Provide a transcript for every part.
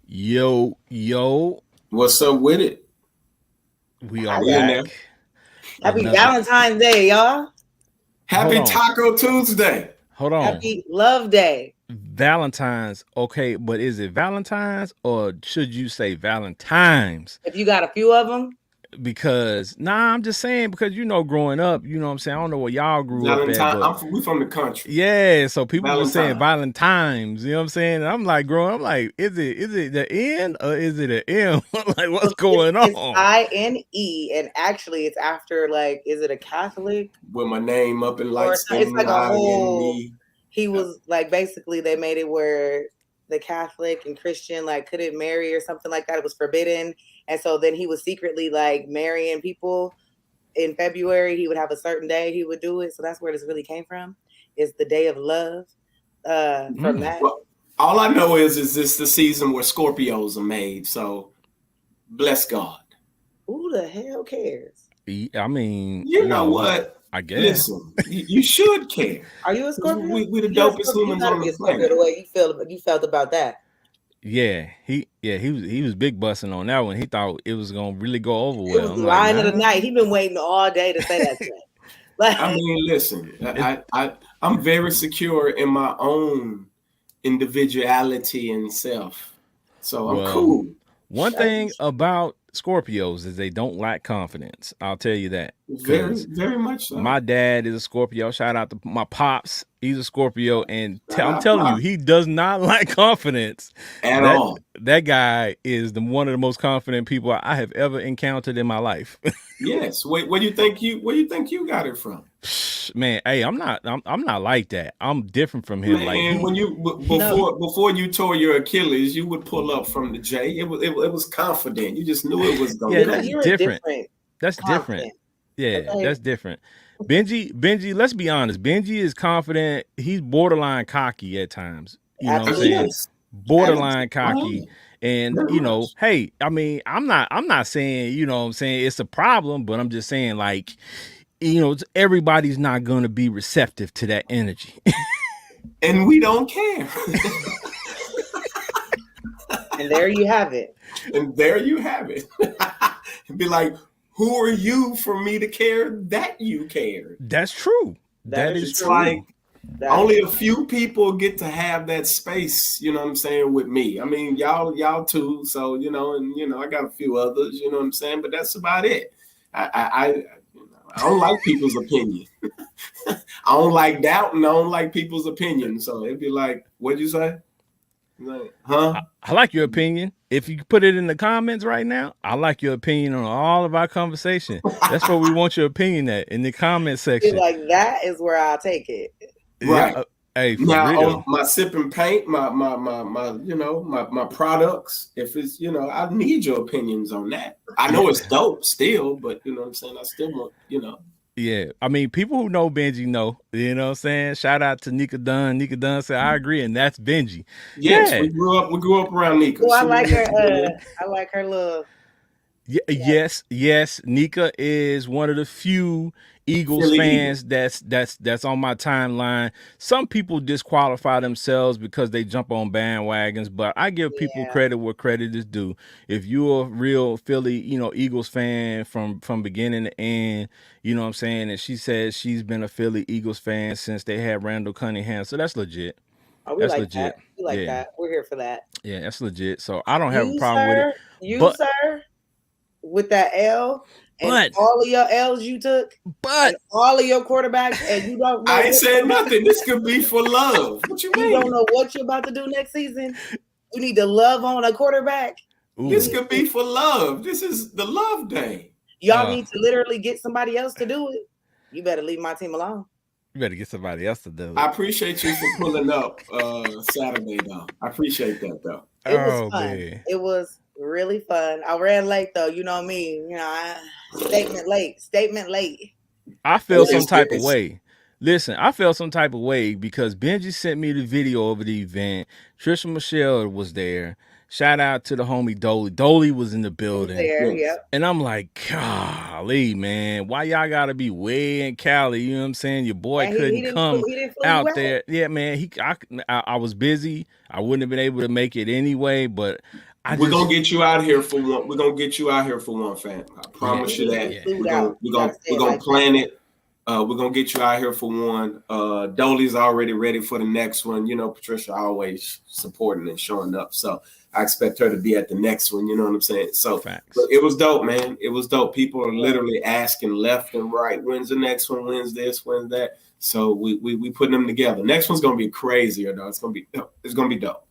Yo, yo, What's up with it? we are We in Happy, there. back. happy Another. Valentine's Day, y'all. Hold Happy on, Taco Tuesday. hold on. Happy Love Day. Valentine's, okay, but is it Valentine's or should you say Valentine's? If you got a few of them, Because I'm just saying because growing up, what I'm saying. I don't know where y'all grew up at, Valentine. but We from the country. yeah, so people were saying Valentine. Valentine's. You know what I'm saying? And I'm like growing. I'm like, is it the N or is it an M? Like, what's going it's on? INE, and actually, it's after is it a Catholic With my name up in or lights it's and like a whole? INE. He was like basically they made it where the Catholic and Christian couldn't marry or something like that. It was forbidden, and so then he was secretly marrying people. In February, he would have a certain day he would do it. So that's where this really came from. Is the day of love. From that. Well, all I know is this the season where Scorpios are made. So bless God. Who the hell cares? I mean, You know what? I guess. Listen, you should care. Are you a Scorpio? We the You're a dopest Scorpio. humans You gotta on be the a Scorpio planet. the way you felt about that. Yeah, he was big busting on that one. He thought it was gonna really go over It well. was I'm the like, line of the nah. night. He been waiting all day to say that shit. I mean, listen, I'm very secure in my own individuality and self. So I'm Well, cool. one thing about Scorpios is they don't lack confidence. I'll tell you that. Very, 'Cause very much so. my dad is a Scorpio. Shout out to my pops. He's a Scorpio, and Shout I'm out, telling you, Pop. he does not lack confidence. At That all. that guy is one of the most confident people I have ever encountered in my life. Yes. Wait, where do you think you got it from? Man, hey, I'm not like that. I'm different from him. Like Man, when you before you tore your Achilles, you would pull up from the J. It was confident. You just knew it was gonna yeah, come. that's You're different. different. That's different. Confident. Yeah, Okay. that's different. Benji, let's be honest. Benji is confident. He's borderline cocky at times. You know what I'm Absolutely. saying? Yes. Borderline I am. cocky. And Very much. hey, I mean, I'm not saying, what I'm saying it's a problem, but I'm just saying everybody's not going to be receptive to that energy. And we don't care. And there you have it. And there you have it. Be like, who are you for me to care that you care? That's true. That is It's true. like That only is a few people get to have that space, you know what I'm saying, with me. I mean, y'all too, so and I got a few others, you know what I'm saying, but that's about it. I don't like people's opinion. I don't like doubt, and I don't like people's opinion. So it'd be like, what'd you say? Like, huh? I like your opinion. If you put it in the comments right now, I like your opinion on all of our conversation. That's where we want your opinion at, in the comment section. like that is where I'll take it. Right. Yeah, hey, for Now real. on my sipping paint, my products, if it's I need your opinions on that. I know it's dope still, but you know what I'm saying, I still want, Yeah, I mean, people who know Benji know. You know what I'm saying? Shout out to Nika Dunn. Nika Dunn said, "I agree," and that's Benji. Yes, Yeah. we grew up around Nika. Well, I She like was- her. I like her little. Yes. Nika is one of the few Eagles Philly fans that's on my timeline. Some people disqualify themselves because they jump on bandwagons, but I give people Yeah. credit where credit is due. If you're a real Philly, Eagles fan from beginning to end, you know what I'm saying? And she says she's been a Philly Eagles fan since they had Randall Cunningham, so that's legit. Oh, we That's like legit. that. We like Yeah. that. We're here for that. Yeah, that's legit. So I don't have a You, problem with sir, it. sir, with that L and But- all of your L's you took, But and all of your quarterbacks, and you don't know. I ain't saying nothing. This could be for love. What you You mean? don't know what you're about to do next season. You need to love on a quarterback. ooh, This could be for love. This is the love day. Y'all need to literally get somebody else to do it. You better leave my team alone. you better get somebody else to do it. I appreciate you for pulling up Saturday though. I appreciate that though. It was Oh, fun. man. It was really fun. I ran late though. You know me. Statement late. I feel Yes, some type yes. of way. Listen, I felt some type of way because Benji sent me the video of the event. Trisha Michelle was there. Shout out to the homie Dolly. Dolly was in the building. There, Yes. yep. And I'm like, golly, man, why y'all gotta be way in Cali? You know what I'm saying? Your boy And he couldn't didn't come flew you out out. there. Yeah, man. I was busy. I wouldn't have been able to make it anyway, but We're gonna get you out here for one. We're gonna get you out here for one, fam. I promise you that. Yeah. We're gonna plan it. We're gonna get you out here for one. Dolly's already ready for the next one. You know, Patricia always supporting and showing up. So I expect her to be at the next one. You know what I'm saying? So but it was dope, man. It was dope. People are literally asking left and right. When's the next one? When's this? When's that? So we putting them together. Next one's gonna be crazier, though. It's gonna be dope.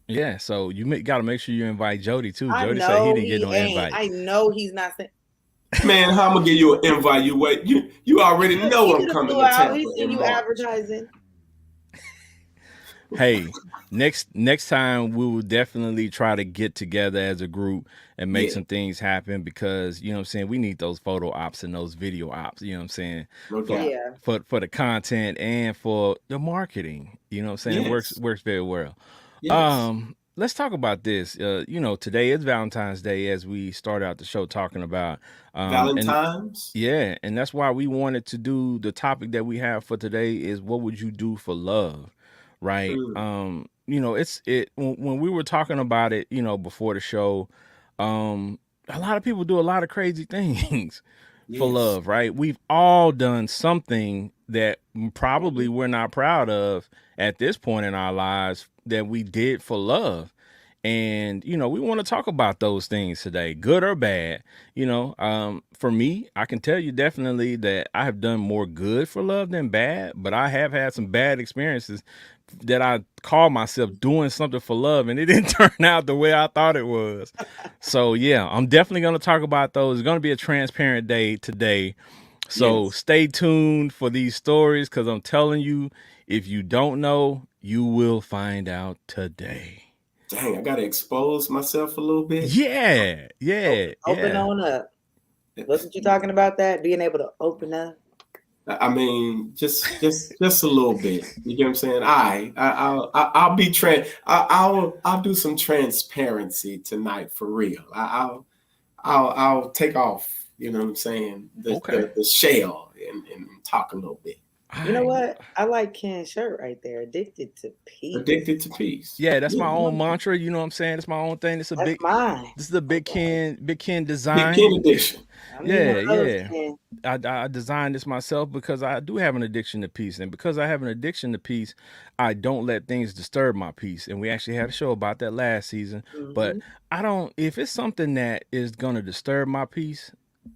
Yeah, so you got to make sure you invite Jody too. I Jody know said he didn't he get no ain't. invite. I know he's not saying. Man, how I'm gonna give you an invite? You wait. You already know I'm coming to Tampa. He seen you advertising. Hey, next time we will definitely try to get together as a group and make some things happen, because you know what I'm saying, we need those photo ops and those video ops, you know what I'm saying? For the content and for the marketing. You know what I'm saying? It works very well. Yes. Let's talk about this. You know, today is Valentine's Day, as we start out the show talking about Valentine's. And that's why we wanted to do the topic that we have for today is, what would you do for love? Right. You know, when we were talking about it, you know, before the show, a lot of people do a lot of crazy things for love, right? We've all done something that probably we're not proud of at this point in our lives that we did for love. And, you know, we want to talk about those things today, good or bad. You know, for me, I can tell you definitely that I have done more good for love than bad, but I have had some bad experiences that I call myself doing something for love, and it didn't turn out the way I thought it was. So, yeah, I'm definitely going to talk about those. It's going to be a transparent day today. So stay tuned for these stories, because I'm telling you, if you don't know, you will find out today. Dang, I gotta expose myself a little bit. Yeah. Open on up. Wasn't you talking about that? Being able to open up? I mean, just a little bit. You get what I'm saying? I'll be I'll do some transparency tonight for real. I'll take off. You know what I'm saying? The shell and talk a little bit. You know what? I like Ken's shirt right there. Addicted to peace. Addicted to peace. Yeah, that's my own mantra. You know what I'm saying? It's my own thing. It's mine. This is the Big Ken design. Big Ken edition. Yeah. I designed this myself because I do have an addiction to peace, and because I have an addiction to peace, I don't let things disturb my peace. And we actually had a show about that last season. But I don't. If it's something that is gonna disturb my peace,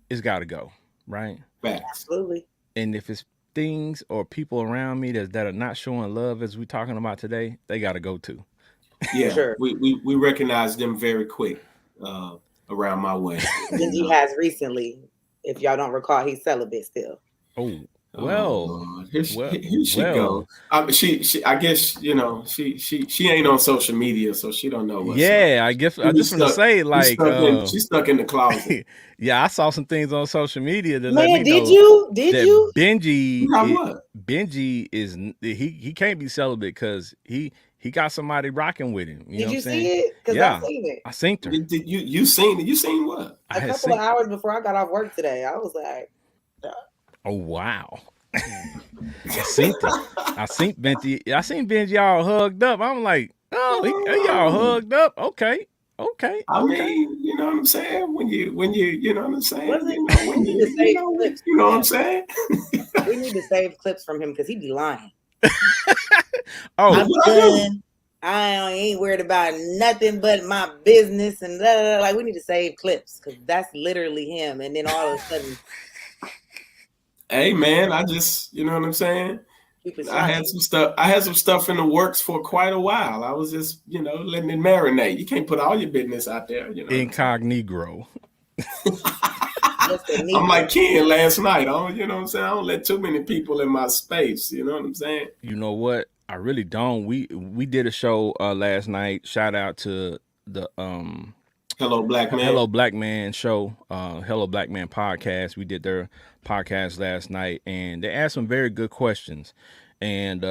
it's got to go, right? Absolutely. And if it's things or people around me that are not showing love, as we're talking about today, they got to go too. Yeah, sure. we recognize them very quick around my way. He has recently, if y'all don't recall, he's celibate still. Oh, well, here she goes. She I guess, you know, she ain't on social media, so she don't know what's up. I just want to say, like, she's stuck in the closet. Yeah, I saw some things on social media that let me know. Did you? Benji is he can't be celibate because he got somebody rocking with him. Did you see it? Because I seen it. I seen her. Did you seen it? You seen what? A couple of hours before I got off work today. I was like, oh wow. I seen Benji. I seen Benji all hugged up. I'm like, oh, y'all hugged up. Okay. I mean, you know what I'm saying? When you know what I'm saying? You know what I'm saying? We need to save clips from him because he be lying. Oh, I ain't worried about nothing but my business and blah, blah, blah. Like, we need to save clips because that's literally him. And then all of a sudden, hey man, I just, you know what I'm saying? I had some stuff in the works for quite a while. I was just, you know, letting it marinate. You can't put all your business out there, you know. Incognito. I'm like Ken last night. You know what I'm saying? I don't let too many people in my space. You know what I'm saying? You know what? I really don't. We did a show last night. Shout out to the Hello Black Man show, Hello Black Man podcast. We did their podcast last night, and they asked some very good questions. And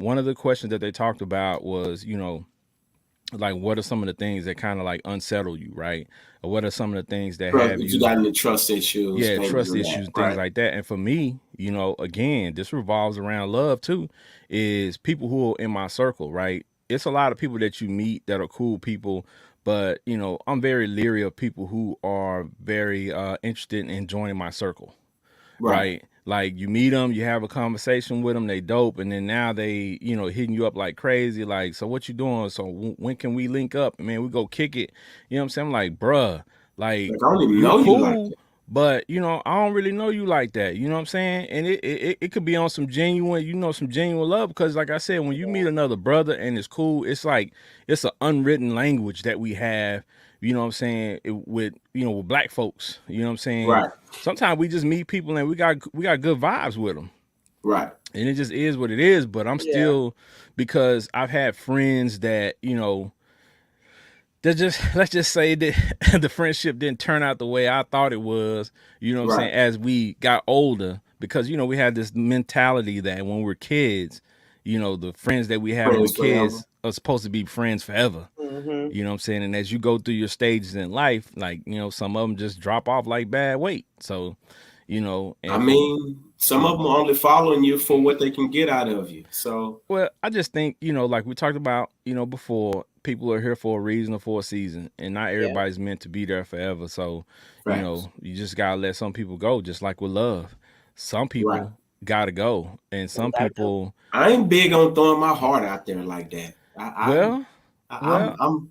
one of the questions that they talked about was, you know, like, what are some of the things that kind of like unsettle you, right? Or what are some of the things that have you got any trust issues? Yeah, trust issues, things like that. And for me, you know, again, this revolves around love too, is people who are in my circle, right? It's a lot of people that you meet that are cool people, but you know, I'm very leery of people who are very interested in joining my circle. Right. Right? Like you meet them, you have a conversation with them, they dope, and then now they, you know, hitting you up like crazy. Like, so what you doing? So when can we link up? Man, we go kick it. You know what I'm saying? I'm like, bruh, like Like I don't even you know you like cool, that. but you know, I don't really know you like that. You know what I'm saying? And it could be on some genuine, you know, some genuine love because, like I said, when you meet another brother and it's cool, it's like it's an unwritten language that we have. You know what I'm saying? With you know with black folks. You know what I'm saying? Right. Sometimes we just meet people and we got good vibes with them, Right. and it just is what it is. But I'm Yeah. still, because I've had friends that, you know, that just, let's just say that the friendship didn't turn out the way I thought it was. You know what I'm Right. saying? As we got older, because you know we had this mentality that when we're kids, you know, the friends that we have when we're Friends forever. kids are supposed to be friends forever. Mm-hmm. You know what I'm saying? And as you go through your stages in life, like, you know, some of them just drop off like bad weight. So, you know, I and for, mean, some of them are only following you for what they can get out of you. So well, I just think, you know, like we talked about, you know, before, people are here for a reason or for a season, and not Yeah. everybody's meant to be there forever. So, you facts. know, you just gotta let some people go, just like with love. Some Right. people gotta go, and You some gotta go. people, I ain't big on throwing my heart out there like that. well, well. I'm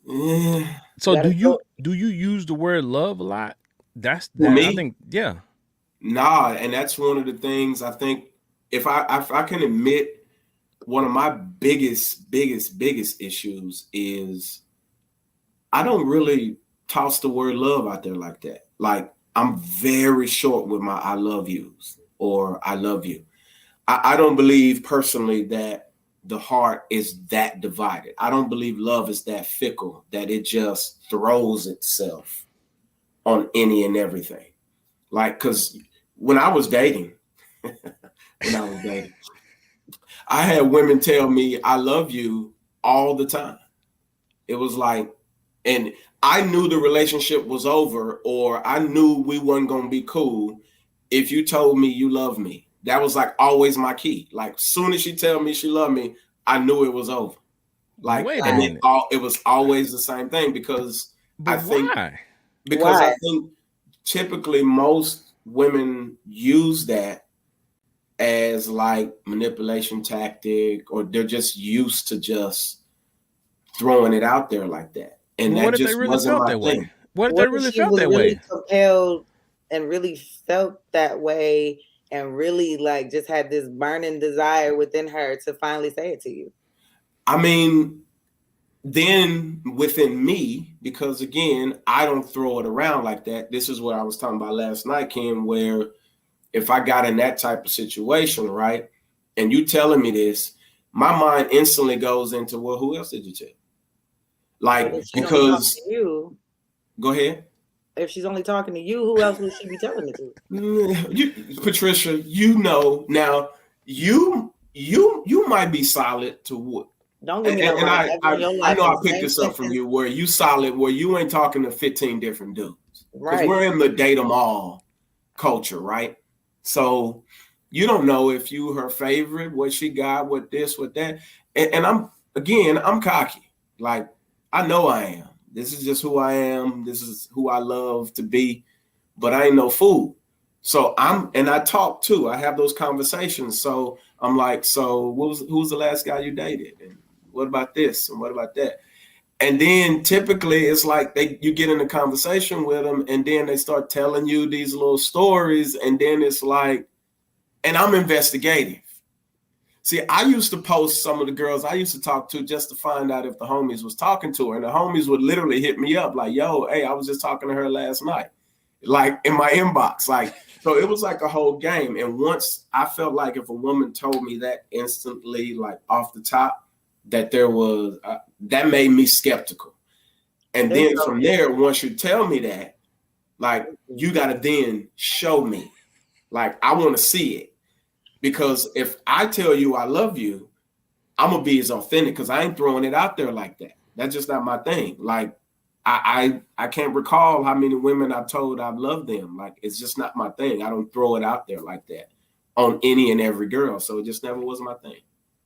eh. You So gotta go. do you use the word love a lot? That's For that. I me, think, yeah. nah, and that's one of the things I think if I can admit one of my biggest issues is I don't really toss the word love out there like that. Like I'm very short with my I love yous or I love you. I don't believe personally that the heart is that divided. I don't believe love is that fickle that it just throws itself on any and everything. Like, cause when I was dating, when I was dating, I had women tell me I love you all the time. It was like, and I knew the relationship was over, or I knew we weren't gonna be cool if you told me you love me. That was like always my key. Like soon as she tell me she loved me, I knew it was over. Like, Wait a and Why? minute. it was always the same thing But I think why? because I Why? think typically most women use that as like manipulation tactic, or they're just used to just throwing it out there like that. And But that what if they just really wasn't felt my that way? thing. What if What they if really she felt was that really way? compelled and really felt that way and really like just had this burning desire within her to finally say it to you? I mean, then within me, because again, I don't throw it around like that. This is what I was talking about last night, Kim, where if I got in that type of situation, right, and you telling me this, my mind instantly goes into, well, who else did you tell? But Like, if she's only talking because to you, go ahead. if she's only talking to you, who else would she be telling it to? Patricia, you know now, you might be solid to what, Don't give me no and wrong. Ever in your I life know in I the picked same this up from sentence. you where you solid, where you ain't talking to 15 different dudes, because Right. we're in the date them all culture, right? So you don't know if you her favorite, what she got, what this, what that, and I'm cocky, like I know I am. This is just who I am. This is who I love to be, but I ain't no fool. So and I talk too. I have those conversations. So I'm like, so who's the last guy you dated? And what about this? And what about that? And then typically it's like you get in a conversation with them, and then they start telling you these little stories, and then it's like, and I'm investigative. See, I used to post some of the girls I used to talk to just to find out if the homies was talking to her, and the homies would literally hit me up like, "Yo, hey, I was just talking to her last night," like in my inbox, like. So it was like a whole game. And once I felt like if a woman told me that instantly, like off the top, that there was that made me skeptical. And There's then no from there, once you tell me that, like you got to then show me, like I want to see it, because if I tell you I love you, I'm gonna be as authentic because I ain't throwing it out there like that. That's just not my thing. Like I can't recall how many women I've told I've loved them. Like it's just not my thing. I don't throw it out there like that on any and every girl. So it just never was my thing.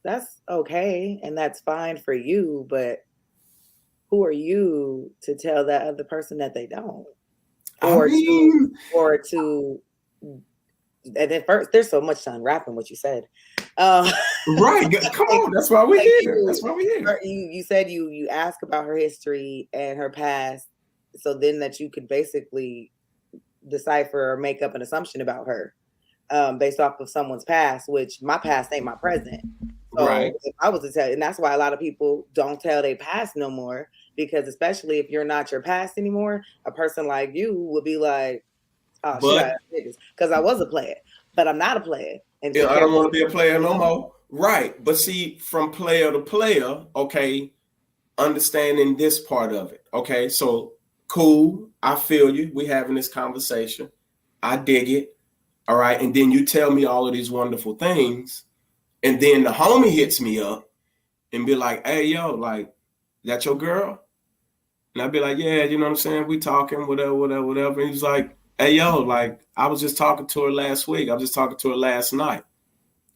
That's okay, and that's fine for you, but who are you to tell that other person that they don't? I mean, And then first, there's so much to unwrap in what you said. Right. Come on. That's why we're here. That's why we're here. You said you ask about her history and her past, so then that you could basically decipher or make up an assumption about her based off of someone's past, which my past ain't my present. So right. If I was to tell, and that's why a lot of people don't tell their past no more, because especially if you're not your past anymore, a person like you would be like, oh, because I was a player, but I'm not a player. And I don't want to be a player no more. Right. But see, from player to player, okay, understanding this part of it. Okay, so cool. I feel you. We having this conversation. I dig it. All right. And then you tell me all of these wonderful things. And then the homie hits me up and be like, hey, yo, like, that your girl? And I'd be like, yeah, you know what I'm saying? We talking, whatever. And he's like, hey, yo, like, I was just talking to her last week. I was just talking to her last night.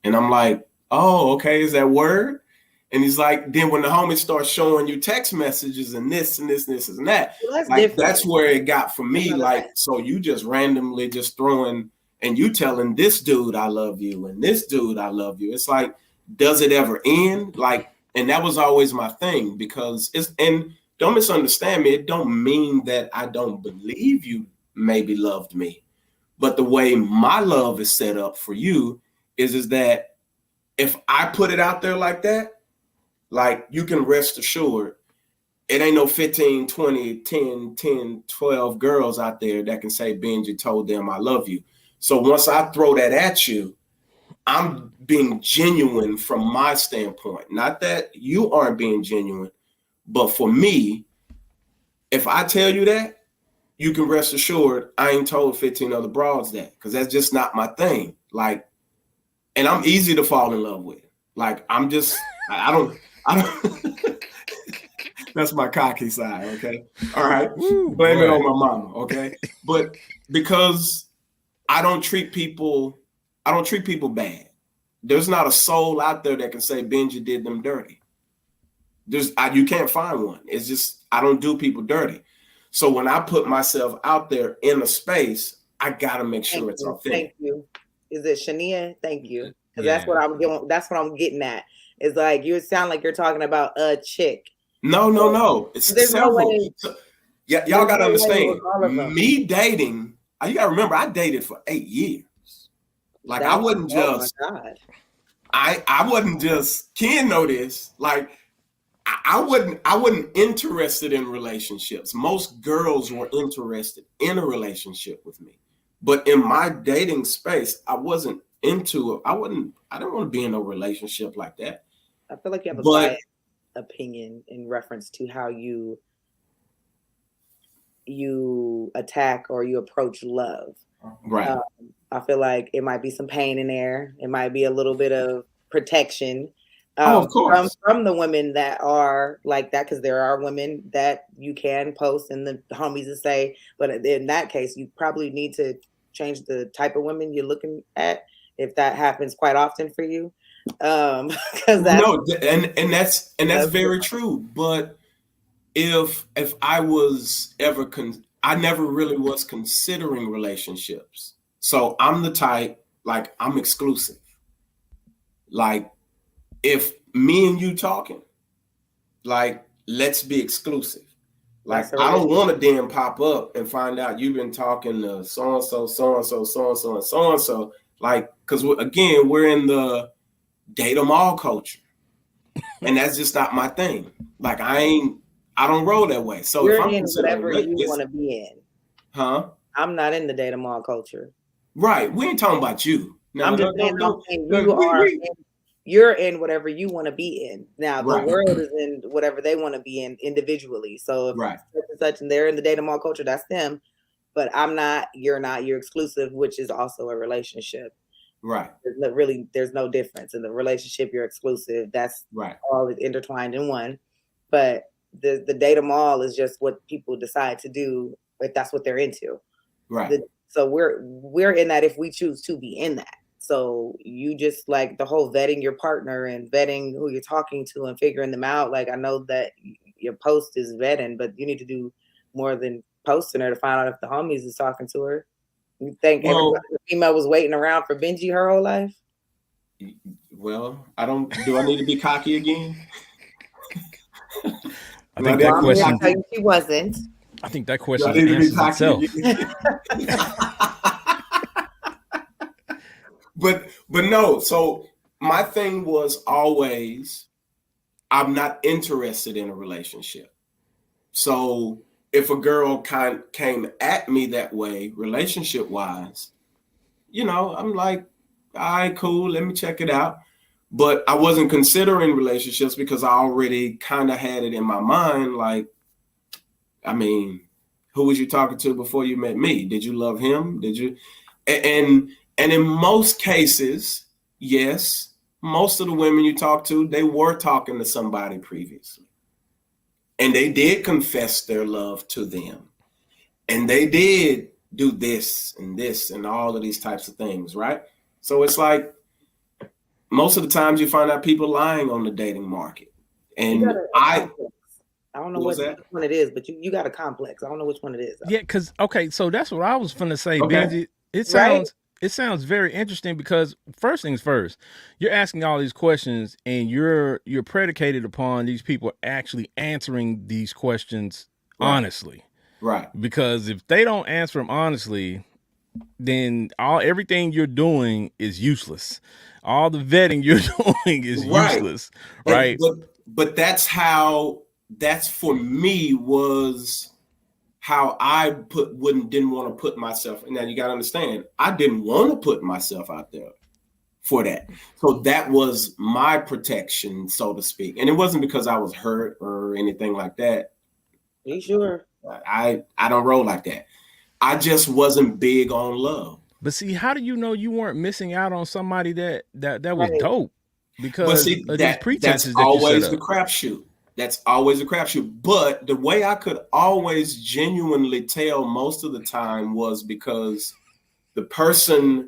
And I'm like, oh, okay, is that word? And he's like, then when the homie starts showing you text messages and this and this and this and that, well, that's where it got for me. Like, so you just randomly just throwing and you telling this dude I love you and this dude I love you. It's like, does it ever end? Like, and that was always my thing, because it's, and don't misunderstand me, it don't mean that I don't believe you maybe loved me. But the way my love is set up for you is that if I put it out there like that, like, you can rest assured, it ain't no 15, 20, 10, 12 girls out there that can say Benji told them I love you. So once I throw that at you, I'm being genuine from my standpoint. Not that you aren't being genuine, but for me, if I tell you that, you can rest assured I ain't told 15 other broads that, because that's just not my thing. Like, and I'm easy to fall in love with. Like, I'm just, I don't. That's my cocky side, okay? All right. Blame it on my mama, okay? But because I don't treat people bad. There's not a soul out there that can say Benji did them dirty. You can't find one. It's just, I don't do people dirty. So when I put myself out there in a space, I gotta make sure it's authentic. Thank you. Is it Shania? Thank you. Because that's what I'm doing. That's what I'm getting at. It's like, you sound like you're talking about a chick. No. It's several. Yeah, y'all gotta understand. Me dating, you gotta remember, I dated for 8 years. Like, I wasn't just. Oh my God. I wasn't just. Ken know this. Like, I wasn't interested in relationships. Most girls were interested in a relationship with me, but in my dating space, I wasn't into it. I didn't want to be in a relationship like that. I feel like you have a biased opinion in reference to how you attack or you approach love. Right. I feel like it might be some pain in there. It might be a little bit of protection. Of course. From the women that are like that, because there are women that you can post and the homies will say, but in that case, you probably need to change the type of women you're looking at if that happens quite often for you. Because that's very true. But if I was ever I never really was considering relationships. So I'm the type, like, I'm exclusive. Like, if me and you talking, like, let's be exclusive. Like, I don't want to then pop up and find out you've been talking to so-and-so, so-and-so, so-and-so, and so-and-so. Like, because again, we're in the date them all culture. And that's just not my thing. Like, I don't roll that way. So you're if I'm in whatever you want to be in. Huh? I'm not in the date them all culture. Right. We ain't talking about you. No, I'm just saying you're in whatever you want to be in. Now the world is in whatever they want to be in individually. So if such and they're in the date them all culture, that's them. But I'm not, you're not, you're exclusive, which is also a relationship. Right. There's no difference in the relationship. You're exclusive. That's right. All intertwined in one. But the date them all is just what people decide to do if that's what they're into. Right. So we're in that if we choose to be in that. So you just, like, the whole vetting your partner and vetting who you're talking to and figuring them out. Like, I know that your post is vetting, but you need to do more than posting her to find out if the homies is talking to her. You think everybody, the female was waiting around for Benji her whole life? Well, do I need to be cocky again? I think that question. I'll tell you she wasn't. I think that question answers itself. But no. So my thing was always, I'm not interested in a relationship. So if a girl came at me that way, relationship wise, I'm like, all right, cool, let me check it out. But I wasn't considering relationships because I already kind of had it in my mind. Like, I mean, who was you talking to before you met me? Did you love him? Did you? And in most cases, yes, most of the women you talk to, they were talking to somebody previously. And they did confess their love to them. And they did do this and all of these types of things, right? So it's like, most of the times you find out people lying on the dating market. And I don't know which one it is, but you got a complex. I don't know which one it is. Yeah, because so that's what I was finna say, Benji. It sounds very interesting because first things first, you're asking all these questions and you're predicated upon these people actually answering these questions honestly. Right. Because if they don't answer them honestly, then everything you're doing is useless. All the vetting you're doing is useless, right? But that's for me was how I didn't want to put myself. Now you got to understand, I didn't want to put myself out there for that. So that was my protection, so to speak. And it wasn't because I was hurt or anything like that. Are you sure? I don't roll like that. I just wasn't big on love. But see, how do you know you weren't missing out on somebody that was dope? Because these pretenses that's always the crapshoot. That's always a crapshoot. But the way I could always genuinely tell most of the time was because the person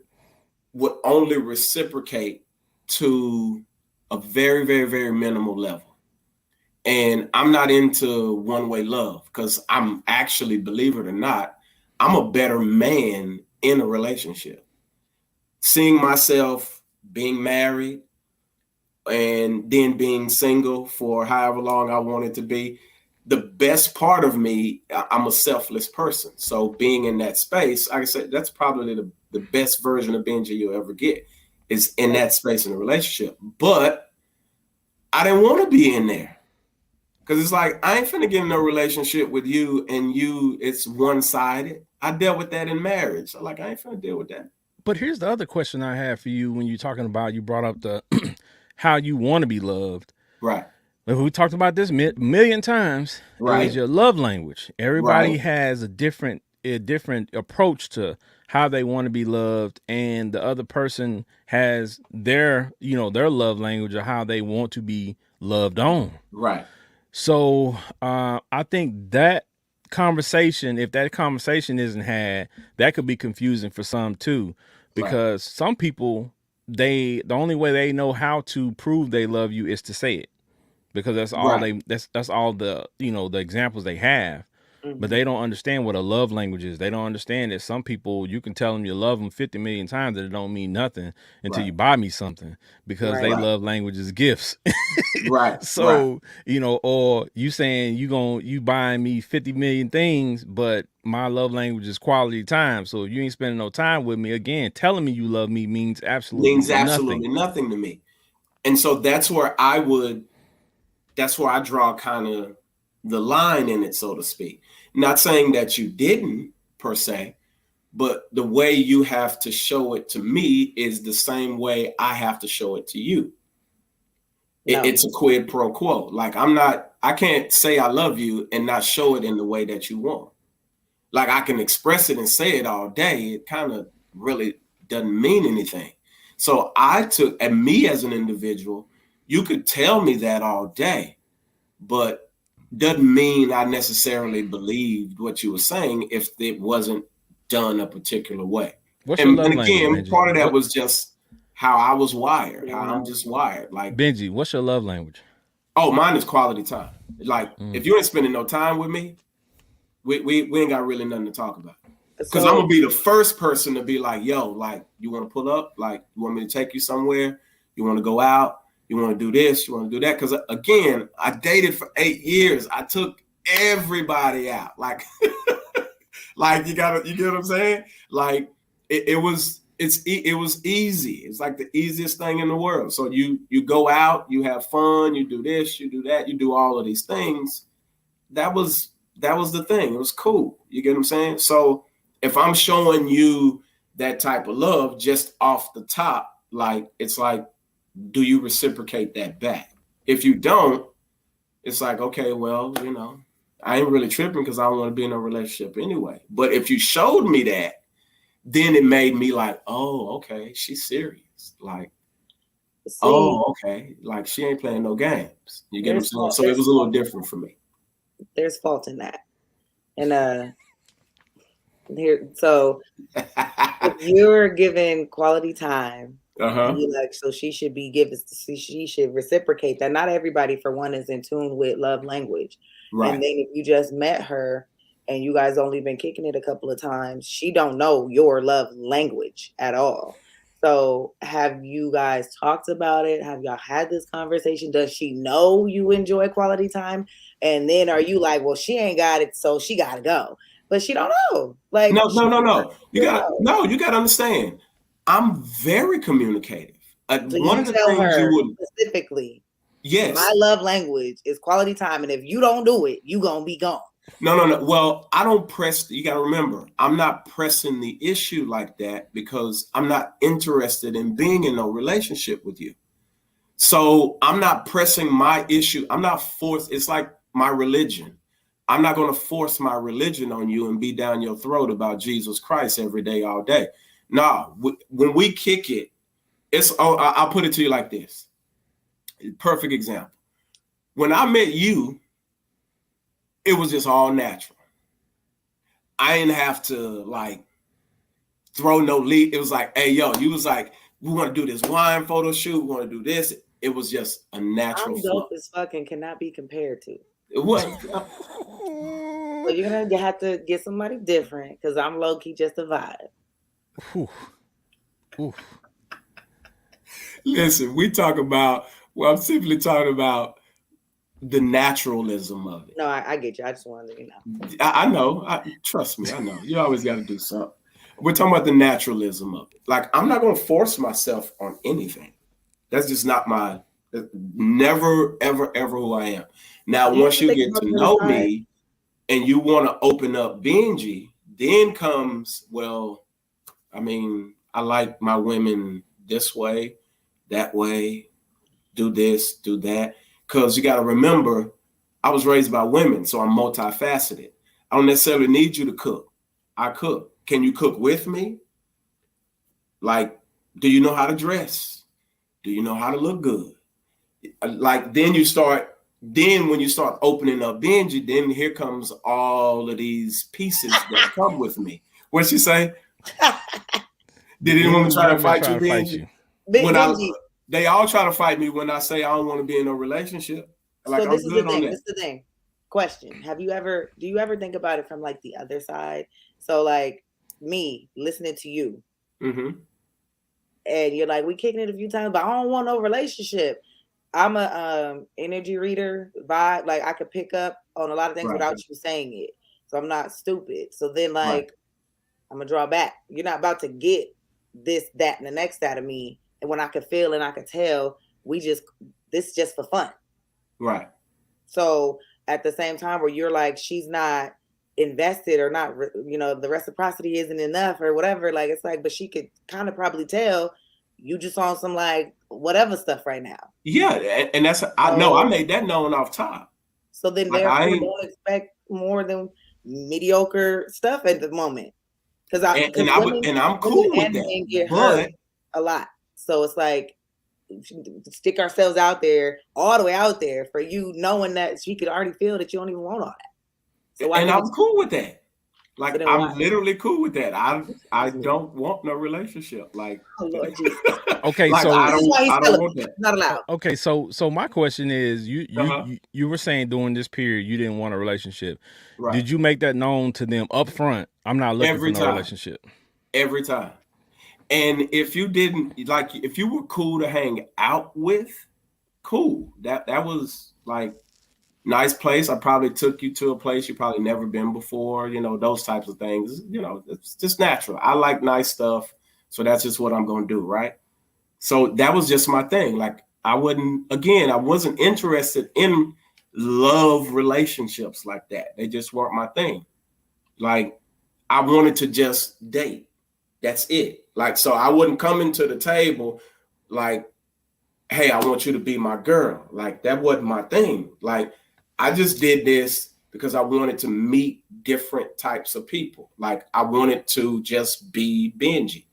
would only reciprocate to a very, very, very minimal level. And I'm not into one-way love because I'm actually, believe it or not, I'm a better man in a relationship. Seeing myself being married and then being single for however long I want it to be, the best part of me, I'm a selfless person. So being in that space, like I said, that's probably the best version of Benji you'll ever get is in that space in a relationship. But I didn't want to be in there. Because it's like, I ain't finna get in no relationship with you and it's one-sided. I dealt with that in marriage. So like, I ain't finna deal with that. But here's the other question I have for you when you're talking about, you brought up the how you want to be loved. Right. We talked about this million times. Right. It's your love language. Everybody has a different approach to how they want to be loved, and the other person has their love language or how they want to be loved on. Right. So I think that conversation, if that conversation isn't had, that could be confusing for some too, because some people, the only way they know how to prove they love you is to say it, because that's all that's all the the examples they have. But they don't understand what a love language is. They don't understand that some people, you can tell them you love them 50 million times and it don't mean nothing until you buy me something, because they love language is gifts. So, or you saying you buying me 50 million things, but my love language is quality time. So if you ain't spending no time with me, again, telling me you love me means absolutely nothing to me. And so that's where I draw kind of the line in it, so to speak. Not saying that you didn't per se, but the way you have to show it to me is the same way I have to show it to you. It's a quid pro quo. Like I can't say I love you and not show it in the way that you want. Like I can express it and say it all day. It kind of really doesn't mean anything. So and me as an individual, you could tell me that all day, but doesn't mean I necessarily believed what you were saying if it wasn't done a particular way. And again, part of that was just how I was wired, how I'm just wired. Like, Benji, what's your love language? Oh, mine is quality time. Like if you ain't spending no time with me, we ain't got really nothing to talk about. Because I'm gonna be the first person to be like, yo, like, you want to pull up? Like, you want me to take you somewhere? You want to go out? You want to do this? You want to do that? Because again, I dated for 8 years. I took everybody out. Like, like you get what I'm saying? Like it was easy. It's like the easiest thing in the world. So you go out, you have fun, you do this, you do that, you do all of these things. That was the thing. It was cool. You get what I'm saying? So if I'm showing you that type of love just off the top, like, it's like, do you reciprocate that back? If you don't, it's like, okay, well, I ain't really tripping because I don't want to be in a relationship anyway. But if you showed me that, then it made me like, oh, okay, she's serious. Like, oh, okay, like she ain't playing no games. You get what I'm saying? So it was a little different for me. There's fault in that. And here, so if you're given quality time, like, so she should reciprocate that. Not everybody, for one, is in tune with love language. Right. And then if you just met her and you guys only been kicking it a couple of times, she don't know your love language at all. So have you guys talked about it? Have y'all had this conversation? Does she know you enjoy quality time? And then are you like, well, she ain't got it, so she got to go. But she don't know. Like, no. You got to understand. I'm very communicative. So one of the things you would specifically, yes, my love language is quality time, and if you don't do it, you gonna be gone. No. Well, I don't press. You got to remember, I'm not pressing the issue like that because I'm not interested in being in no relationship with you. So I'm not pressing my issue. I'm not forced. It's like my religion. I'm not going to force my religion on you and be down your throat about Jesus Christ every day, all day. No, when we kick it, I'll put it to you like this. Perfect example. When I met you, it was just all natural. I didn't have to like throw no lead. It was like, hey, yo, you was like, we want to do this wine photo shoot. We want to do this. It was just a natural. I'm dope as fucking cannot be compared to. What? So you're gonna have to get somebody different because I'm low key just a vibe. Listen, I'm simply talking about the naturalism of it. No, I get you. I just wanted to, I know. Trust me, I know. You always got to do something. We're talking about the naturalism of it. Like, I'm not going to force myself on anything. That's just not never, ever, ever who I am. Now, once you get to know me and you want to open up Benji, then comes, well, I mean, I like my women this way, that way, do this, do that. Because you got to remember, I was raised by women, so I'm multifaceted. I don't necessarily need you to cook. I cook. Can you cook with me? Like, do you know how to dress? Do you know how to look good? Like, then when you start opening up Benji, then here comes all of these pieces that come with me. What'd she say? Did anyone try to fight you, Benji? They all try to fight me when I say I don't want to be in a relationship. Like, so this is the thing. This is the thing. Question: do you ever think about it from like the other side? So like me listening to you, and you're like, we kicking it a few times, but I don't want no relationship. I'm a energy reader, vibe. Like, I could pick up on a lot of things without you saying it. So I'm not stupid. So then, like, I'm gonna draw back. You're not about to get this, that, and the next out of me. And when I could feel and I could tell, this is just for fun. Right. So at the same time where you're like, she's not invested or not, the reciprocity isn't enough or whatever. Like, it's like, but she could kind of probably tell you just on some like whatever stuff right now. Yeah. And that's, I know I made that known off top. So then therefore don't expect more than mediocre stuff at the moment. Because I'm cool with that. Get hurt a lot. So it's like, stick ourselves out there, all the way out there, for you knowing that she could already feel that you don't even want all that. So I'm cool with that. Like, I'm literally cool with that. I don't want no relationship. Like, oh Lord Jesus. Okay, like so I That's why he's don't want that. not allowed. okay, so my question is, Uh-huh. you were saying during this period you didn't want a relationship. Right. Did you make that known to them up front? I'm not looking for Every no time. relationship. Every time. And if you didn't, like, if you were cool to hang out with, cool. That was like nice place. I probably took you to a place you probably never been before, you know, those types of things. You know, it's just natural. I like nice stuff. So that's just what I'm going to do, right? So that was just my thing. Like, I wasn't interested in love relationships like that. They just weren't my thing. Like, I wanted to just date. That's it. Like, so I wouldn't come into the table like, hey, I want you to be my girl. Like, that wasn't my thing. Like, I just did this because I wanted to meet different types of people. Like, I wanted to just be Benji.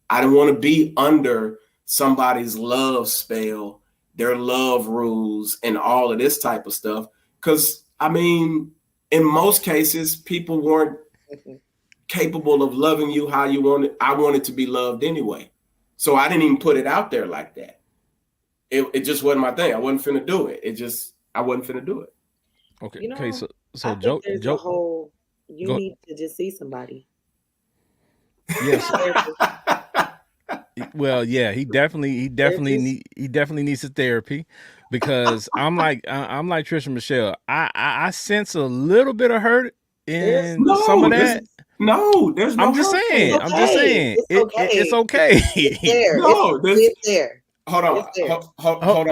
I didn't want to be under somebody's love spell, their love rules, and all of this type of stuff. Because, I mean, in most cases, people weren't capable of loving you how you wanted. I wanted to be loved anyway. So I didn't even put it out there like that. It just wasn't my thing. I wasn't finna do it. I wasn't finna do it. Okay, You know, okay, I think there's a Joe, whole. You go, need to just see somebody. yes. Well, yeah, he definitely needs his therapy, because I'm like Trisha Michelle. I sense a little bit of hurt in some of that. There's no I'm just hurt saying. there. I'm just saying. It's okay. It's okay. It's there. No, it's there. hold on. It's there. Hold Hold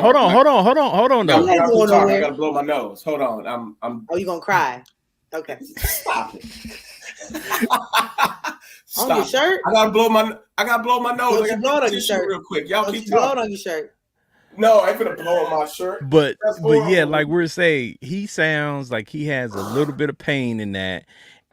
on Y'all though. keep talking. I gotta blow my nose. Hold on. I'm Oh, you gonna cry? Okay. Stop it. On your shirt? I gotta blow my nose. Don't you blow it on your shirt real quick. Y'all Don't keep you blow it talking. on your shirt? No, I ain't gonna blow on my shirt. But horrible. yeah, like we're saying, he sounds like he has a little bit of pain in that.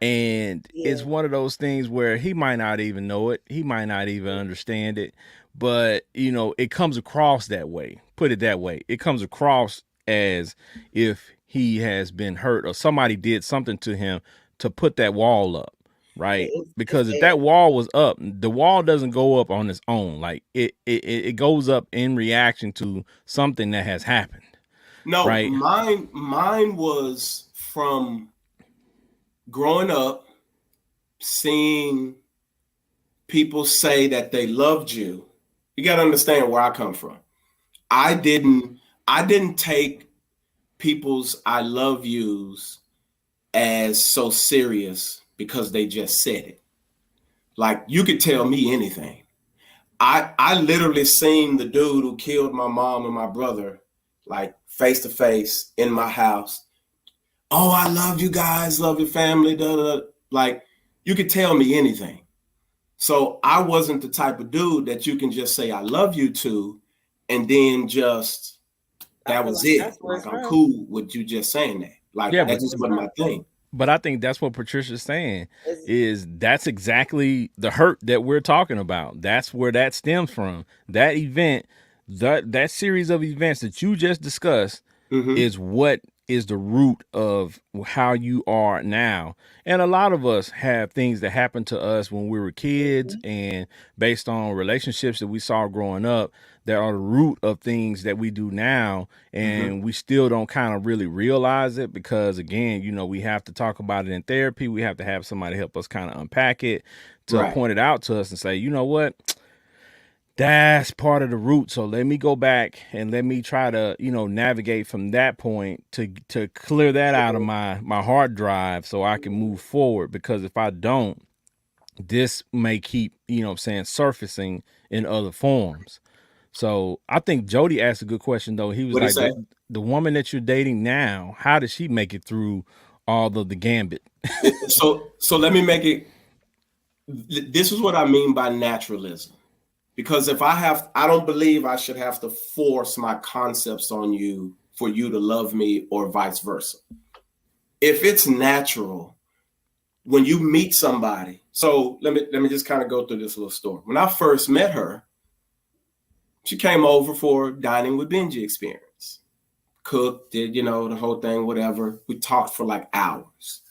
And it's one of those things where he might not even know it. He might not even understand it. But, you know, it comes across that way. Put it that way. It comes across as if he has been hurt or somebody did something to him to put that wall up. Right. Because if that wall was up, the wall doesn't go up on its own. Like it goes up in reaction to something that has happened. No, right? Mine was from growing up, seeing people say that they loved you. You got to understand where I come from. I didn't take people's I love yous as so serious because they just said it. Like, you could tell me anything. I literally seen the dude who killed my mom and my brother, like, face to face in my house. Oh, I love you guys, love your family, da, da, da. Like, you could tell me anything. So I wasn't the type of dude that you can just say I love you to, and then just that was it. Like, I'm cool with you just saying that. Like, that just wasn't my thing. But I think that's what Patricia's saying, is that's exactly the hurt that we're talking about. That's where that stems from. That event, that series of events that you just discussed is what is the root of how you are now. And a lot of us have things that happened to us when we were kids and based on relationships that we saw growing up that are the root of things that we do now. And we still don't kind of really realize it because, again, you know, we have to talk about it in therapy. We have to have somebody help us kind of unpack it to point it out to us and say, you know what? That's part of the root. So let me go back and let me try to, you know, navigate from that point to clear that out of my hard drive so I can move forward. Because if I don't, this may keep, you know what I'm saying, surfacing in other forms. So I think Jody asked a good question, though. He was like, the woman that you're dating now, how does she make it through all of the gambit? So let me make it. This is what I mean by naturalism. Because I don't believe I should have to force my concepts on you for you to love me or vice versa. If it's natural, when you meet somebody, so let me just kind of go through this little story. When I first met her, she came over for dining with Benji experience. Cooked, did, you know, the whole thing, whatever. We talked for like hours.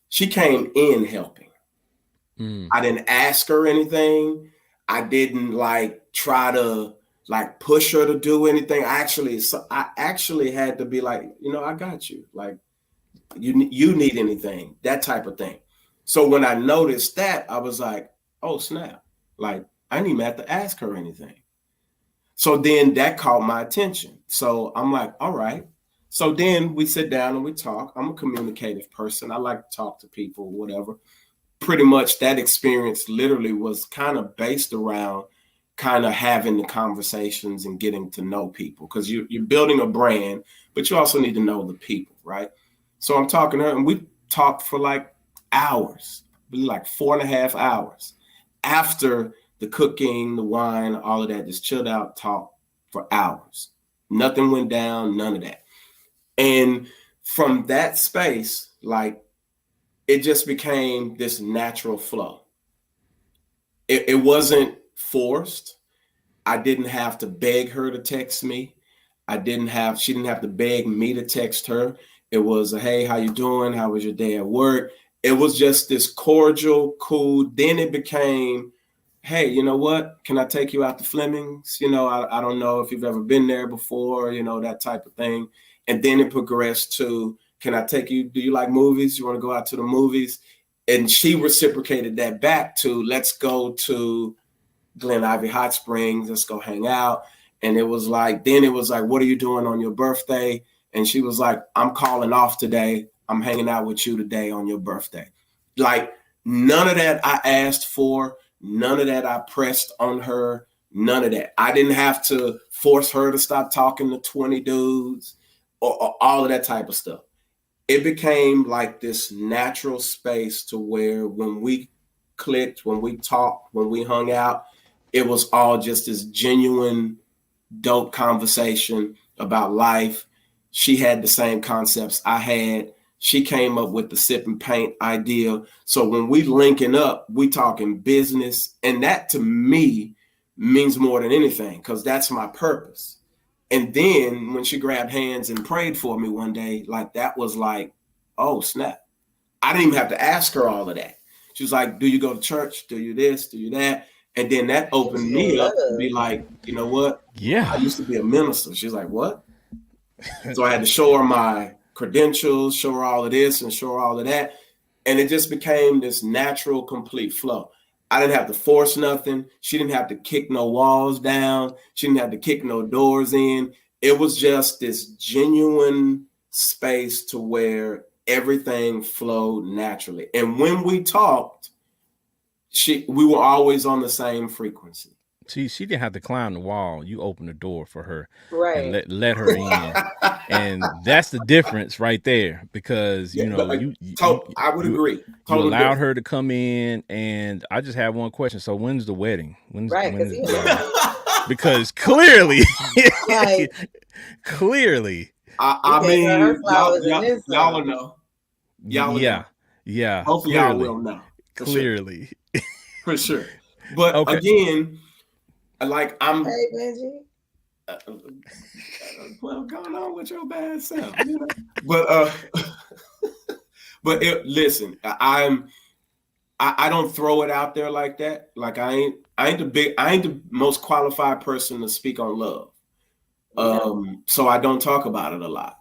She came in helping. I didn't ask her anything. I didn't like try to like push her to do anything. I actually had to be like, I got you. Like you need anything, that type of thing. So when I noticed that, I was like, oh snap, like I didn't even have to ask her anything. So then that caught my attention. So I'm like, all right. So then we sit down and we talk. I'm a communicative person. I like to talk to people, whatever. Pretty much that experience literally was kind of based around kind of having the conversations and getting to know people, because you're building a brand, but you also need to know the people, right? So I'm talking to her and we talked for like hours, really like 4.5 hours after the cooking, the wine, all of that, just chilled out, talked for hours. Nothing went down, none of that. And from that space, like it just became this natural flow. It wasn't forced. I didn't have to beg her to text me. She didn't have to beg me to text her. It was a, hey, how you doing? How was your day at work? It was just this cordial, cool. Then it became, hey, you know what? Can I take you out to Fleming's? I don't know if you've ever been there before, that type of thing. And then it progressed to, can I take you? Do you like movies? You want to go out to the movies? And she reciprocated that back to, let's go to Glen Ivy Hot Springs. Let's go hang out. And it was like, what are you doing on your birthday? And she was like, I'm calling off today. I'm hanging out with you today on your birthday. Like none of that I asked for. None of that I pressed on her. None of that. I didn't have to force her to stop talking to 20 dudes or all of that type of stuff. It became like this natural space to where when we clicked, when we talked, when we hung out, it was all just this genuine, dope conversation about life. She had the same concepts I had. She came up with the sip and paint idea. So when we linking up, we talking business. And that to me means more than anything, because that's my purpose. And then when she grabbed hands and prayed for me one day, like that was like, oh snap. I didn't even have to ask her all of that. She was like, do you go to church? Do you this? Do you that? And then that opened me up to be like, you know what? Yeah. I used to be a minister. She's like, what? So I had to show her my credentials, show her all of this and show her all of that. And it just became this natural, complete flow. I didn't have to force nothing. She didn't have to kick no walls down. She didn't have to kick no doors in. It was just this genuine space to where everything flowed naturally. And when we talked, we were always on the same frequency. She didn't have to climb the wall. You opened the door for her, Right. and let her in, and that's the difference right there. Because Yeah, I would agree. You Totally allowed different. her to come in, and I just have one question. So when's the wedding? Right, when is the wedding? Because clearly, Like, clearly, I you gave her her mean, flowers and then some. y'all will know. Y'all will know. yeah. Hopefully y'all will know. For Clearly, sure. For sure. But Okay. again, like I'm Hey, Benji. well, going on with your bad self, but listen, I don't throw it out there like that. Like I ain't the most qualified person to speak on love. So I don't talk about it a lot.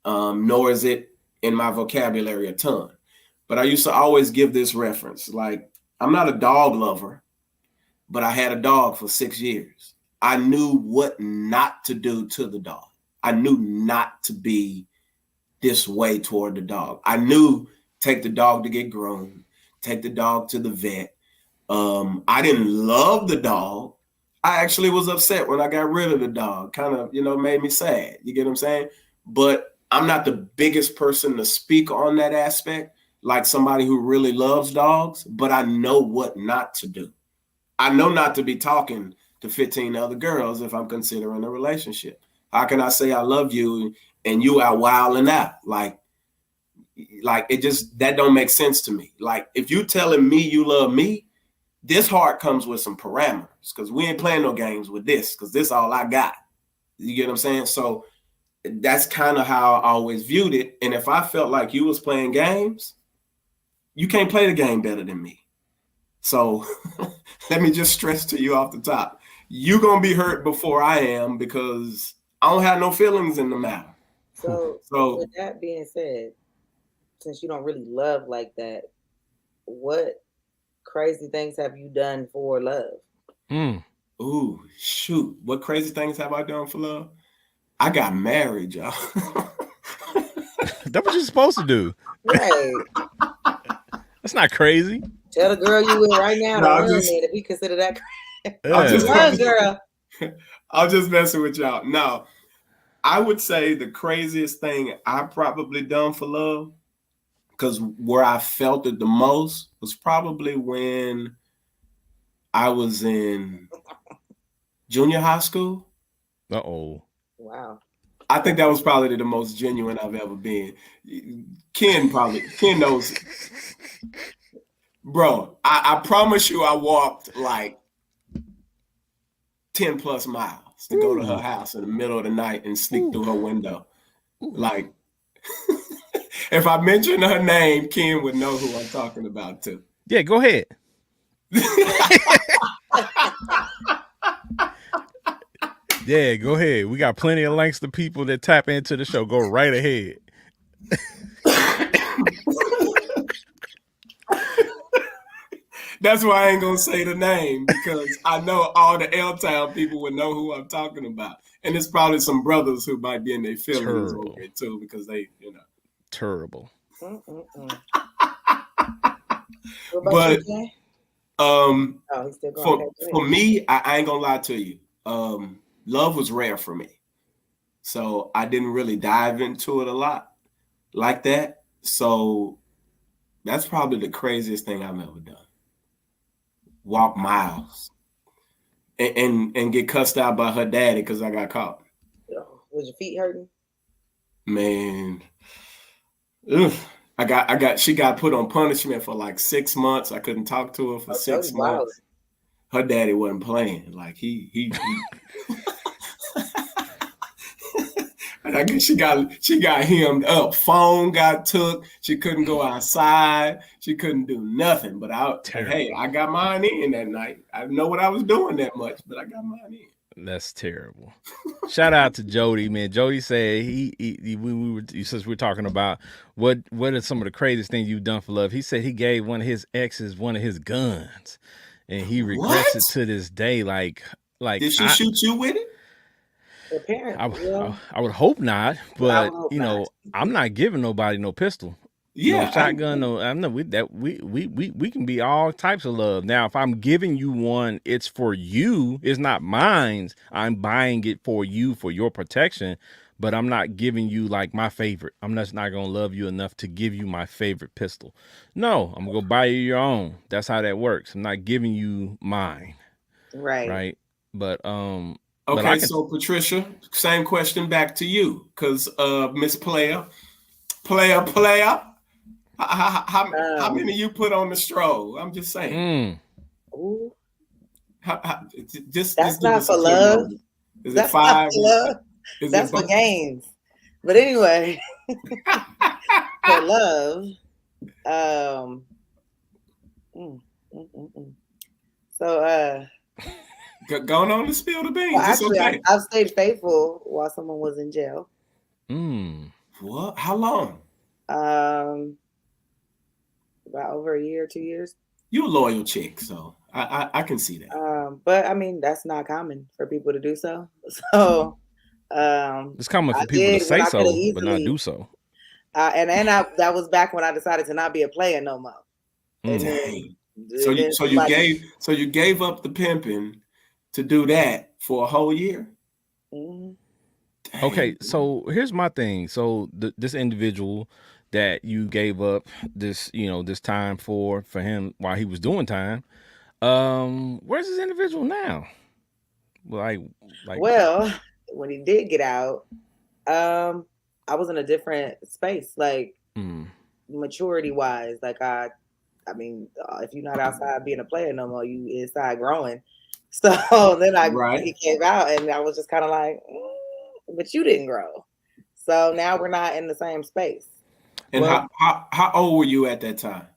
Nor is it in my vocabulary a ton. But I used to always give this reference. Like, I'm not a dog lover, but I had a dog for 6 years. I knew what not to do to the dog. I knew not to be this way toward the dog. I knew take the dog to get groomed, take the dog to the vet. I didn't love the dog. I actually was upset when I got rid of the dog. Kind of, made me sad. You get what I'm saying? But I'm not the biggest person to speak on that aspect, like somebody who really loves dogs, but I know what not to do. I know not to be talking to 15 other girls if I'm considering a relationship. How can I say I love you and you are wilding out? Like it just, that don't make sense to me. Like if you telling me you love me, this heart comes with some parameters, because we ain't playing no games with this, because this all I got. You get what I'm saying? So that's kind of how I always viewed it. And if I felt like you was playing games, you can't play the game better than me. So let me just stress to you off the top. You're going to be hurt before I am because I don't have no feelings in the matter. So So with that being said, since you don't really love like that, what crazy things have you done for love? Ooh, shoot. What crazy things have I done for love? I got married, y'all. That's what you're supposed to do. Right. That's not crazy. Tell the girl you with right now to No, run, man, if you consider that crazy. Yeah. Run, girl. I'm just messing with y'all. No, I would say the craziest thing I probably done for love, because where I felt it the most was probably when I was in junior high school. Uh-oh. Wow. I think that was probably the most genuine I've ever been. Ken knows. Bro, I promise you I walked like 10 plus miles to go to her house in the middle of the night and sneak through her window. Like, if I mention her name, Ken would know who I'm talking about too. Yeah, go ahead. Yeah, go ahead. We got plenty of links to people that tap into the show. Go right ahead. That's why I ain't gonna say the name, because I know all the L-Town people would know who I'm talking about. And it's probably some brothers who might be in their feelings over it too, because they, Terrible. But he's still going. for me, I ain't gonna lie to you. Love was rare for me. So I didn't really dive into it a lot like that. So that's probably the craziest thing I've ever done. Walk miles and get cussed out by her daddy because I got caught. Was your feet hurting? Man, she got put on punishment for like 6 months. I couldn't talk to her for 6 months. Her daddy wasn't playing. Like he and I guess she got hemmed up. Phone got took. She couldn't go outside. She couldn't do nothing. But I got mine in that night. I didn't know what I was doing that much, but I got mine in. That's terrible. Shout out to Jody, man. Jody said since we're talking about what are some of the craziest things you've done for love. He said he gave one of his exes one of his guns, and he regrets it to this day. Like did she shoot you with it? I would hope not, but I'm not giving nobody no pistol. Yeah, no shotgun. We can be all types of love. Now, if I'm giving you one, it's for you. It's not mine. I'm buying it for you for your protection, but I'm not giving you like my favorite. I'm just not gonna love you enough to give you my favorite pistol. No, I'm gonna go buy you your own. That's how that works. I'm not giving you mine. Right. But okay, so Patricia, same question back to you, because Miss Player, how many you put on the stroll? I'm just saying. Ooh. That's not for love. Is it 5? Love. That's for games. But anyway, for love, so going on to spill the beans. Well, actually, okay. I've stayed faithful while someone was in jail. What? How long? About over a year, 2 years. You're a loyal chick, so I can see that. But I mean, that's not common for people to do so. So it's common for people to say so, but not do so. And that was back when I decided to not be a player no more. Dang. So you gave up the pimping to do that for a whole year? Okay, so here's my thing. So this individual that you gave up this time for him while he was doing time, where's this individual now? Well, when he did get out, I was in a different space, like maturity wise. Like I mean, if you're not outside being a player no more, you inside growing. So then he came out, and I was just kind of like, but you didn't grow. So now we're not in the same space. And how old were you at that time?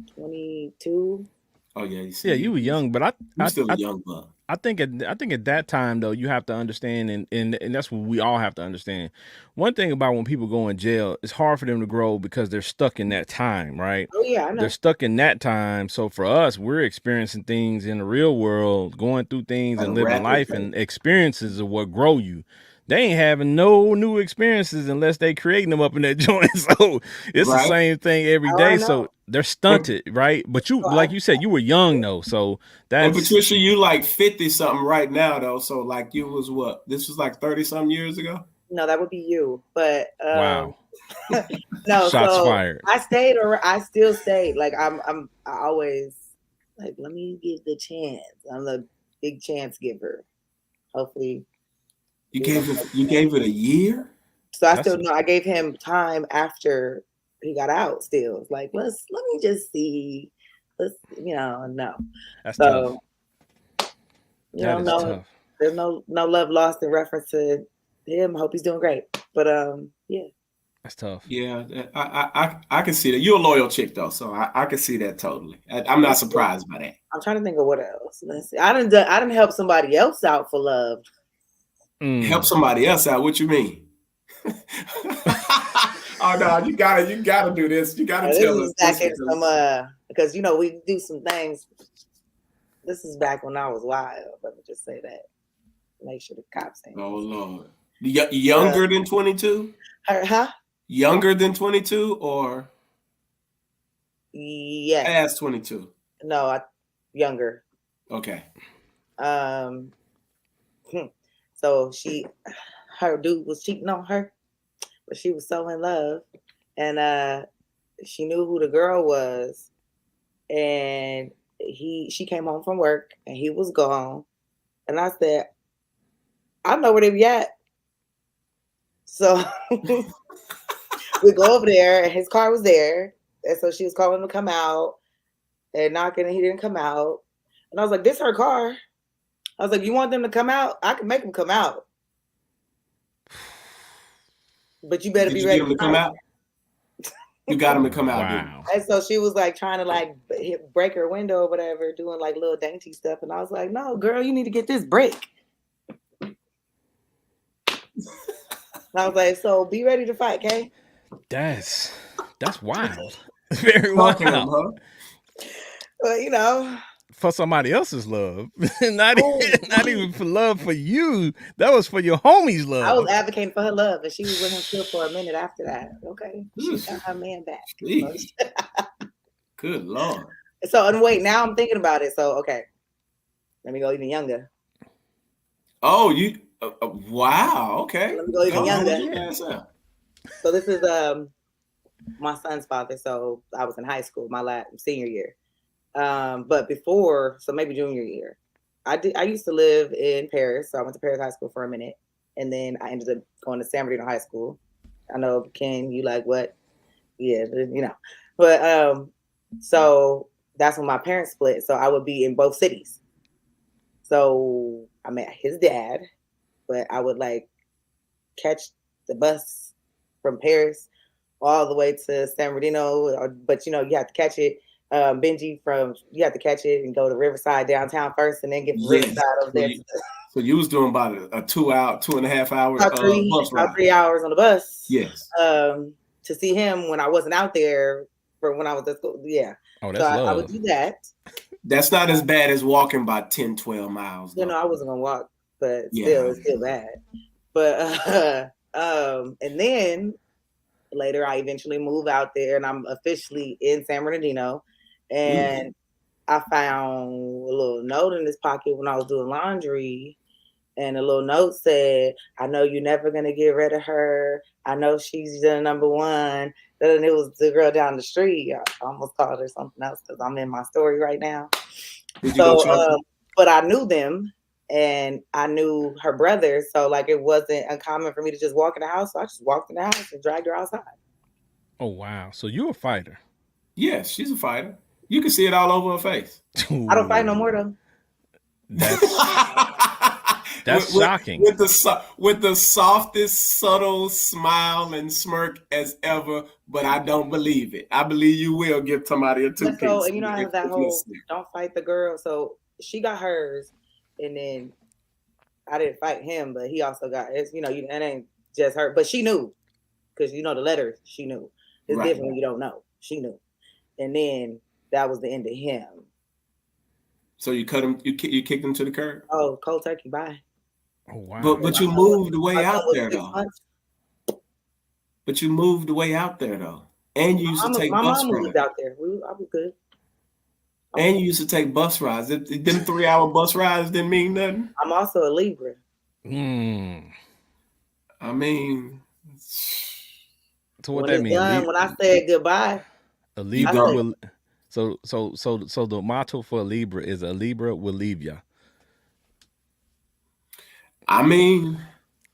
22. Oh yeah, you see, Yeah, you were young, but you still a young buck. I yeah, you were young, but You still a young buck. I think at that time though, you have to understand, and that's what we all have to understand. One thing about when people go in jail, it's hard for them to grow because they're stuck in that time, right? Oh yeah, I They're know. stuck in that time. So for us, we're experiencing things in the real world, going through things At a and living rapid life, pace. and experiences are what grow you. They ain't having no new experiences unless they creating them up in that joint. So it's the Right. same thing every Oh, I day. know. So they're And, stunted, right? But you, So like you said, you were young though. So and that's Patricia, you like 50 something right now though. So like you was what? This was like 30 some years ago. no, that would be you. But wow. no, Shots so fired. I stayed, or I still stayed. Like I always like, let me give the chance. I'm the big chance giver. Hopefully, You he gave don't it. take You the chance. gave it a year. So I That's still know I gave him time after he got out. Still, it's like let me just see. Let's no. that's tough. So That is no, tough. there's no love lost in reference to him. I hope he's doing great. But yeah. That's tough. Yeah, I can see that. You're a loyal chick though, so I can see that totally. I'm not surprised by that. I'm trying to think of what else. Let's see. I didn't help somebody else out for love. Help Mm. somebody else out. What you mean? Oh no, you gotta do this. You gotta This tell is us back this in one. some because we do some things. This is back when I was wild. Let me just say that. Make sure the cops ain't. Oh Lord, younger than 22? Huh? Younger than 22 or Yes. past 22? No, younger. Okay. Um. So her dude was cheating on her, but she was so in love, and she knew who the girl was, and she came home from work and he was gone, and I said, I know where they be at. So we go over there, and his car was there, and so she was calling him to come out and knocking, and he didn't come out, and I was like, this her car. I was like, you want them to come out? I can make them come out, but you better Did be you get ready him to to come fight. out? You got him to come out, didn't you? Wow. And so she was like trying to like break her window or whatever, doing like little dainty stuff. And I was like, no, girl, you need to get this break. And I was like, so be ready to fight, okay? That's wild. Very Fuck him, wild. huh? But For somebody else's love. not, oh, not even for love for you. That was for your homie's I was love. advocating for her love, and she was with him still for a minute after that. Okay, she got her man back. Jeez. Good Lord. So, and wait, now I'm thinking about it. So, okay, let me go even younger. Oh, you wow. Okay. Let me go even younger. So this is my son's father. So I was in high school, my senior year. But before, so maybe junior year, I used to live in Paris. So I went to Paris High School for a minute, and then I ended up going to San Bernardino High School. I know, Ken, you like what? Yeah, But so that's when my parents split. So I would be in both cities. So I met his dad, but I would like catch the bus from Paris all the way to San Bernardino. But you have to catch it. Benji, you have to catch it and go to Riverside downtown first, and then get from Riverside over there. So you was doing about a 2.5 hour about bus ride. 3 hours on the bus. Yes. To see him when I wasn't out there for when I was at school. Yeah. Oh, that's so love. I would do that. That's not as bad as walking by 10, 12 miles. Though. I wasn't gonna walk, but still, it's still bad. But and then later I eventually move out there, and I'm officially in San Bernardino, and I found a little note in his pocket when I was doing laundry, and a little note said, I know you're never going to get rid of her. I know she's the number one. And it was the girl down the street. I almost called her something else because I'm in my story right now. But I knew them, and I knew her brother. So, like, it wasn't uncommon for me to just walk in the house. So I just walked in the house and dragged her outside. Oh, wow. So you're a fighter. Yes, she's a fighter. You can see it all over her face. I don't fight no more, though. That's That's shocking. with the softest, subtle smile and smirk as ever, but I don't believe it. I believe you will give somebody a two But so, piece. and you know, I have that whole don't fight the girl. So she got hers, and then I didn't fight him, but he also got his. You know, it ain't just her, but she knew because you know the letters. She knew. It's Right. different when you don't know. She knew, and then that was the end of him. So you cut him. You kicked him to the curb. Oh, cold turkey, bye. Oh wow. But you moved way out there though. Months. But you moved way out there though, and you used to take my bus mom rides. moved out there. I was good. And you used to take bus rides. Them 3-hour bus rides didn't mean nothing. I'm also a Libra. I mean, so what that means? When I said goodbye, a Libra will. So the motto for a Libra is a Libra will leave ya. I mean,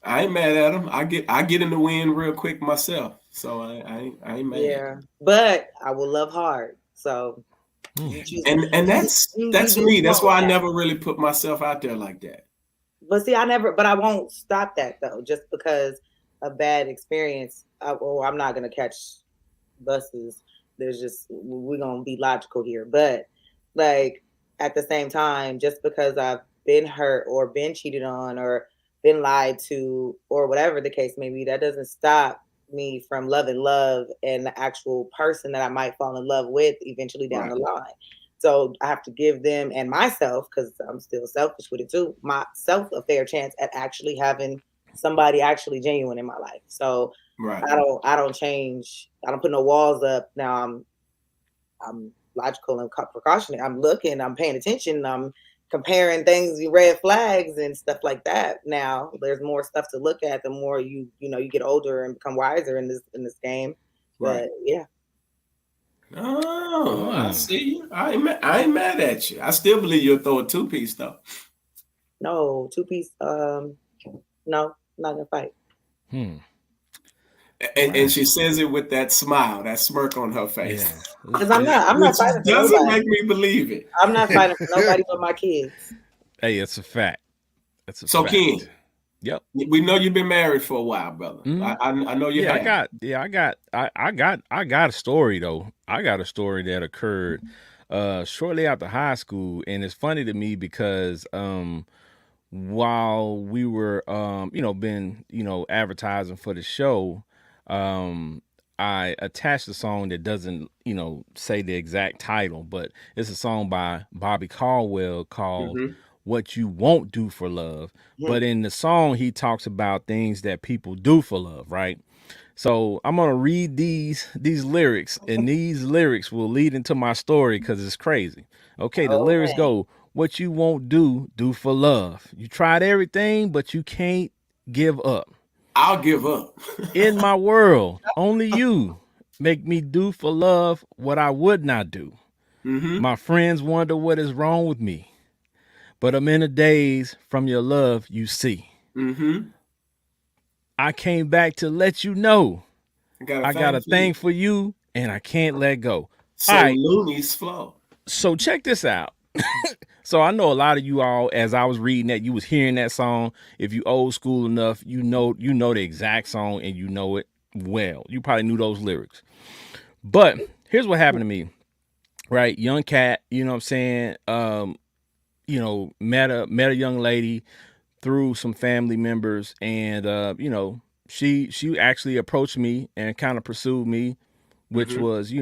I ain't mad at him. I get in the wind real quick myself, so I ain't mad. Yeah, but I will love hard. So, and that's me. That's why I never really put myself out there like that. But see, but I won't stop that though, just because a bad experience. I'm not gonna catch buses. We're gonna be logical here, but like at the same time, just because I've been hurt or been cheated on or been lied to or whatever the case may be, that doesn't stop me from loving love and the actual person that I might fall in love with eventually down the line. So I have to give them and myself, because I'm still selfish with it too, myself a fair chance at actually having somebody actually genuine in my life. So I don't change. I don't put no walls up. Now I'm logical and precautionary. I'm looking, I'm paying attention, I'm comparing things, red flags and stuff like that. Now there's more stuff to look at the more you get older and become wiser in this game. But yeah. Oh, I see you. I ain't mad at you. I still believe you'll throw a 2-piece though. No, 2-piece. No, not gonna fight. And she says it with that smile, that smirk on her face. Because I'm not fighting for doesn't nobody. make me believe it. I'm not fighting for nobody but my kids. Hey, it's a fact. It's a so fact. Ken, yep. We know you've been married for a while, brother. I know you have. I got a story though. I got a story that occurred shortly after high school, and it's funny to me because while we were been advertising for the show, I attached a song that doesn't say the exact title, but it's a song by Bobby Caldwell called What You Won't Do for Love. But in the song he talks about things that people do for love, right? So I'm gonna read these lyrics, and these lyrics will lead into my story because it's crazy. Okay, the lyrics go, what you won't do for love. You tried everything, but you can't give up. I'll give up. In my world, only you make me do for love what I would not do. My friends wonder what is wrong with me, but I'm in a daze from your love, you see. I came back to let you know I got a thing for you, and I can't let go. So Looney's flow. So check this out. So I know a lot of you all, as I was reading that, you was hearing that song. If you old school enough, you know the exact song and you know it well. You probably knew those lyrics. But here's what happened to me. Right, young cat, you know what I'm saying? Met a young lady through some family members, and she actually approached me and kind of pursued me, which was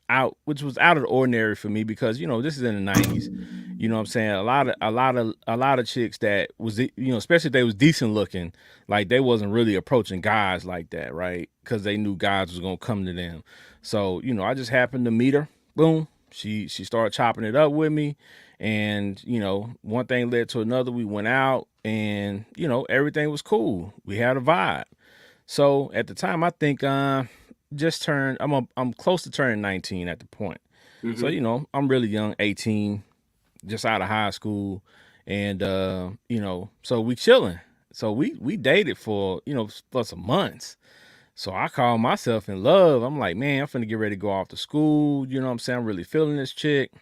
out of the ordinary for me because this is in the 90s. You know what I'm saying? A lot of chicks that was especially if they was decent looking, like they wasn't really approaching guys like that, right? Because they knew guys was gonna come to them. So I just happened to meet her. Boom, she started chopping it up with me, and one thing led to another. We went out, and everything was cool. We had a vibe. So at the time, I think just turned. I'm close to turning 19 at the point. So I'm really young, 18, just out of high school, and so we chilling. So we dated for some months. So I call myself in love. I'm like, man, I'm finna get ready to go off to school. You know what I'm saying? I'm really feeling this chick.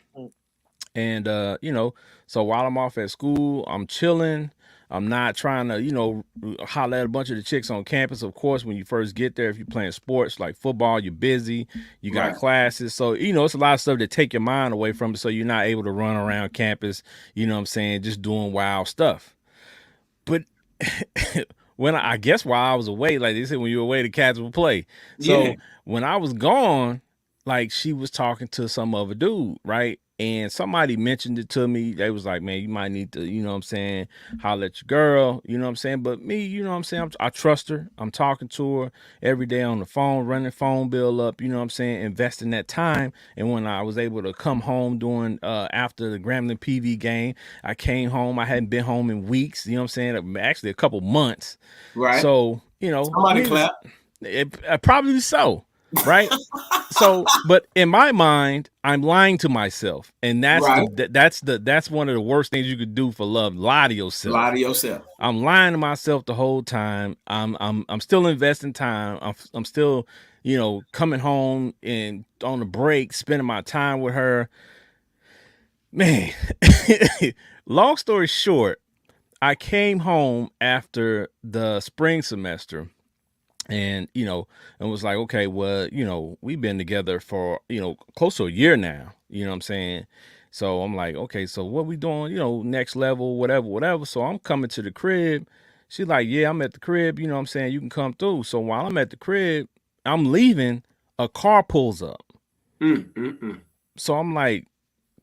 And so while I'm off at school, I'm chilling. I'm not trying to, holler at a bunch of the chicks on campus. Of course, when you first get there, if you're playing sports like football, you're busy, you got classes. So, it's a lot of stuff that take your mind away from it. So you're not able to run around campus, just doing wild stuff. But when I guess while I was away, like they said, when you're away, the cats will play. So when I was gone, like she was talking to some other dude, right? And somebody mentioned it to me. They was like, man, you might need to, holler at your girl, But me, I trust her. I'm talking to her every day on the phone, running phone bill up, investing that time. And when I was able to come home during after the Grambling PV game, I came home. I hadn't been home in weeks, actually a couple months. Right. So, somebody clap. Probably so. Right. So, but in my mind, I'm lying to myself, and that's that's one of the worst things you could do for love. Lie to yourself. Lie to yourself. I'm lying to myself the whole time. I'm still investing time. I'm still, coming home and on the break, spending my time with her. Man, long story short, I came home after the spring semester. And, and was like, okay, well, we've been together for, close to a year now, you know what I'm saying? So I'm like, okay, so what we doing, next level, whatever. So I'm coming to the crib. She's like, yeah, I'm at the crib. You know what I'm saying? You can come through. So while I'm at the crib, I'm leaving, a car pulls up. So I'm like,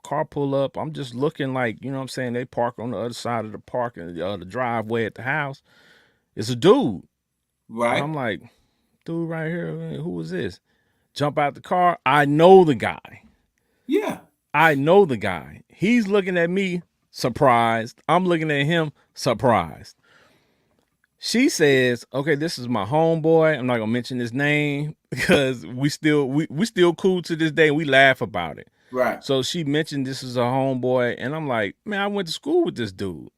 car pull up. I'm just looking like, you know what I'm saying? They park on the other side of the park and the driveway at the house. It's a dude. Right. And I'm like, dude right here, man, who is this? Jump out the car. I know the guy. Yeah. I know the guy. He's looking at me, surprised. I'm looking at him, surprised. She says, okay, this is my homeboy. I'm not gonna mention his name because we still cool to this day and we laugh about it. Right. So she mentioned this is a homeboy, and I'm like, man, I went to school with this dude.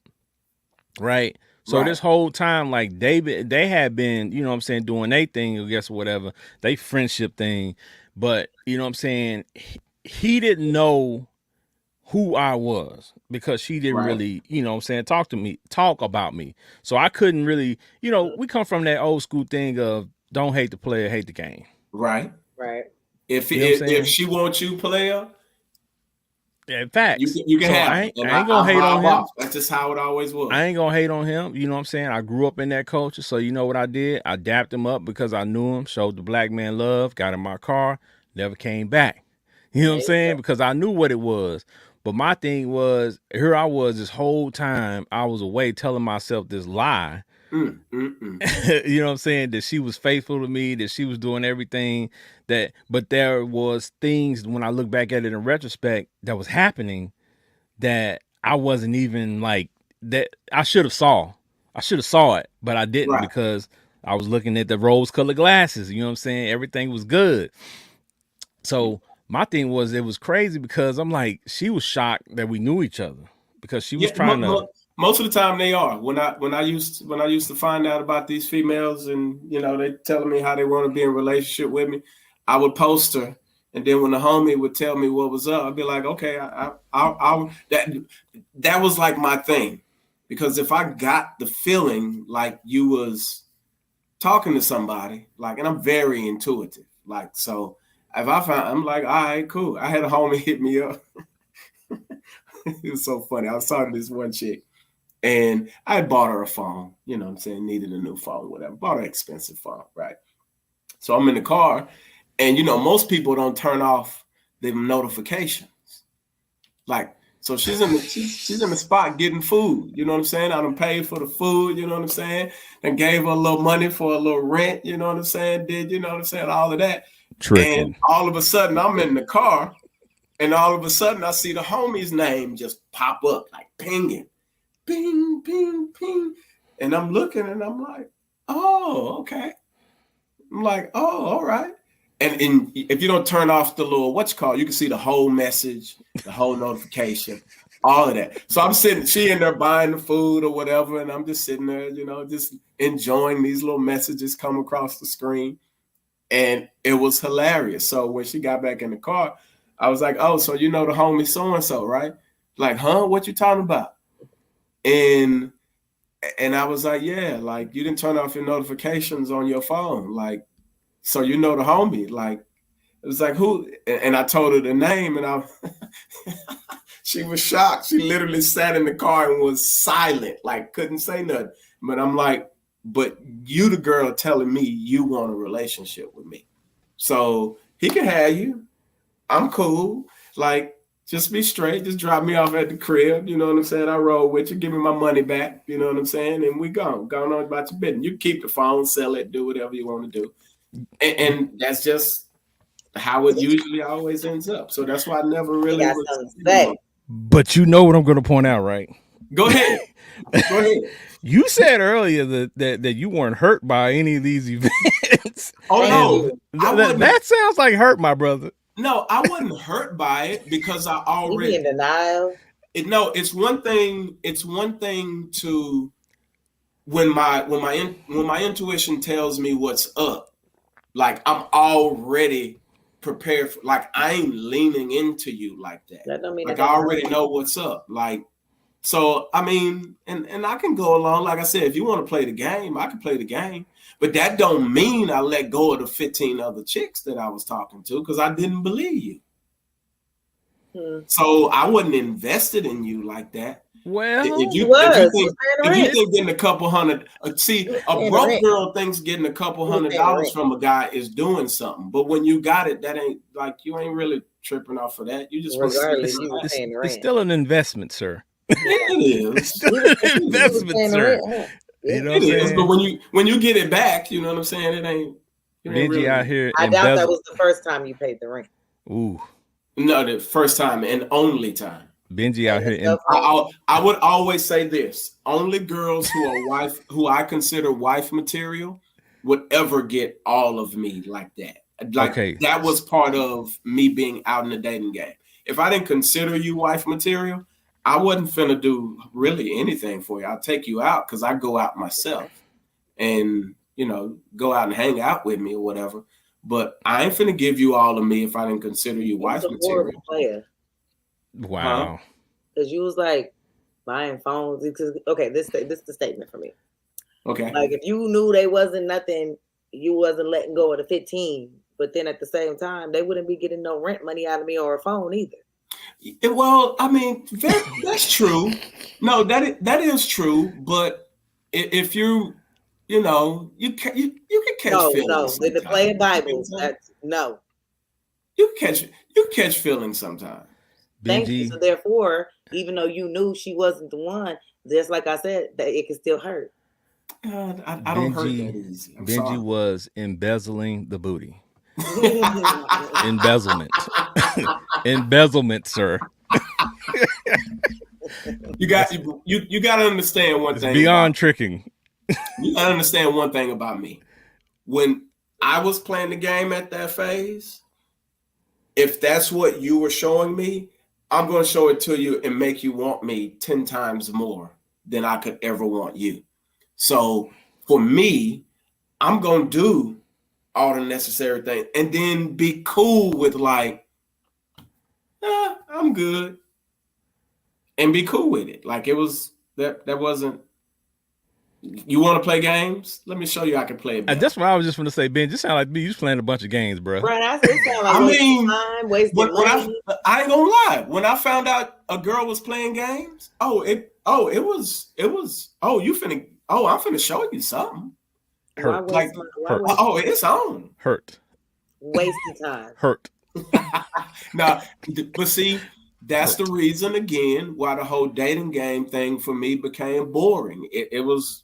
Right. So this whole time, like they had been, you know what I'm saying, doing their thing, I guess, whatever, they friendship thing. But, you know what I'm saying, he didn't know who I was because she didn't really, you know what I'm saying, talk about me. So I couldn't really, we come from that old school thing of don't hate the player, hate the game. Right. If she wants you, player, in fact, you can have. I ain't gonna hate on him. That's just how it always was. I ain't gonna hate on him. You know what I'm saying? I grew up in that culture, so you know what I did? I dapped him up because I knew him, showed the black man love, got in my car, never came back. You know what I'm saying? Because I knew what it was. But my thing was, here I was this whole time I was away telling myself this lie. You know what I'm saying? That she was faithful to me, that she was doing everything but there was things when I look back at it in retrospect that was happening that I wasn't even like that. I should have saw it, but I didn't because I was looking at the rose colored glasses. You know what I'm saying? Everything was good. So my thing was, it was crazy because I'm like, she was shocked that we knew each other because she was trying to. Most of the time they are. When I used to find out about these females and they telling me how they want to be in a relationship with me, I would post her, and then when the homie would tell me what was up, I'd be like, okay, that was like my thing, because if I got the feeling like you was talking to somebody, like, and I'm very intuitive, like, so if I'm like, all right, cool. I had a homie hit me up. It was so funny. I was talking to this one chick. And I bought her a phone, you know what I'm saying, needed a new phone, whatever. Bought her an expensive phone, right? So I'm in the car, and, most people don't turn off the notifications. Like, so she's in the spot getting food, you know what I'm saying? I done paid for the food, you know what I'm saying? And gave her a little money for a little rent, you know what I'm saying? Did, you know what I'm saying? All of that. Tricking. And all of a sudden, I'm in the car, and all of a sudden, I see the homie's name just pop up, like pinging. Ping, ping, ping. And I'm looking and I'm like, oh, okay. I'm like, oh, all right. And if you don't turn off the little you can see the whole message, the whole notification, all of that. So I'm sitting, she in there buying the food or whatever, and I'm just sitting there, just enjoying these little messages come across the screen. And it was hilarious. So when she got back in the car, I was like, oh, so the homie so-and-so, right? Like, huh? What you talking about? And And I was like, yeah, like you didn't turn off your notifications on your phone. Like, so you know the homie. Like, it was like, who? And I told her the name, and she was shocked. She literally sat in the car and was silent, like couldn't say nothing. But I'm like, but you the girl telling me you want a relationship with me. So he can have you. I'm cool. Like, just be straight. Just drop me off at the crib. You know what I'm saying? I roll with you. Give me my money back. You know what I'm saying? And we gone. Going on about your business. You keep the phone, sell it, do whatever you want to do. And that's just how it usually always ends up. So that's why I never really got was. something to say. But you know what I'm going to point out, right? Go ahead. Go ahead. You said earlier that you weren't hurt by any of these events. Oh no, that sounds like hurt, my brother. No, I wasn't hurt by it because I already in denial. It's one thing. It's one thing to when my intuition tells me what's up. Like I'm already prepared. Like I ain't leaning into you like that. That don't mean like I already know what's up. Like. So, I mean, and I can go along. Like I said, if you want to play the game, I can play the game. But that don't mean I let go of the 15 other chicks that I was talking to because I didn't believe you. So I wasn't invested in you like that. Well, if you think getting a couple hundred, a broke girl thinks getting a couple $100 from a guy is doing something. But when you got it, that ain't like you ain't really tripping off of that. You just it's still an investment, sir. It is. Investment, sir. You know it is, but when you get it back, you know what I'm saying? It ain't. Benji really, out here. I doubt that was the first time you paid the rent. Ooh. No, the first time and only time. Benji out here. I would always say this: only girls who I consider wife material would ever get all of me like that. Like that was part of me being out in the dating game. If I didn't consider you wife material, I wasn't finna do really anything for you. I'll take you out because I go out myself and, go out and hang out with me or whatever. But I ain't finna give you all of me if I didn't consider you wife material. Player. Wow. Because you was like buying phones. Okay, this is the statement for me. Okay. Like if you knew they wasn't nothing, you wasn't letting go of the 15. But then at the same time, they wouldn't be getting no rent money out of me or a phone either. Well, I mean, that's true. No, that is true. But if you can catch feelings. No, the playing Bible. That's no. You catch feelings sometimes. Thank you. So therefore, even though you knew she wasn't the one, just like I said, that it can still hurt. I don't hurt that easy. Benji was embezzling the booty. Embezzlement, sir. You got to understand one thing. Beyond tricking. You got to understand one thing about me. When I was playing the game at that phase, if that's what you were showing me, I'm going to show it to you and make you want me 10 times more than I could ever want you. So for me, I'm going to do all the necessary things and then be cool with like, I'm good. And be cool with it. Like it was, that wasn't, you want to play games? Let me show you I can play it better. That's what I was just going to say, Ben. Just sound like me. You just playing a bunch of games, bro. Right, I sound like wasting money. I ain't gonna lie. When I found out a girl was playing games, I'm finna show you something. Hurt. It's on. Hurt. Wasting time. Hurt. Now, but see, that's the reason again why the whole dating game thing for me became boring. It was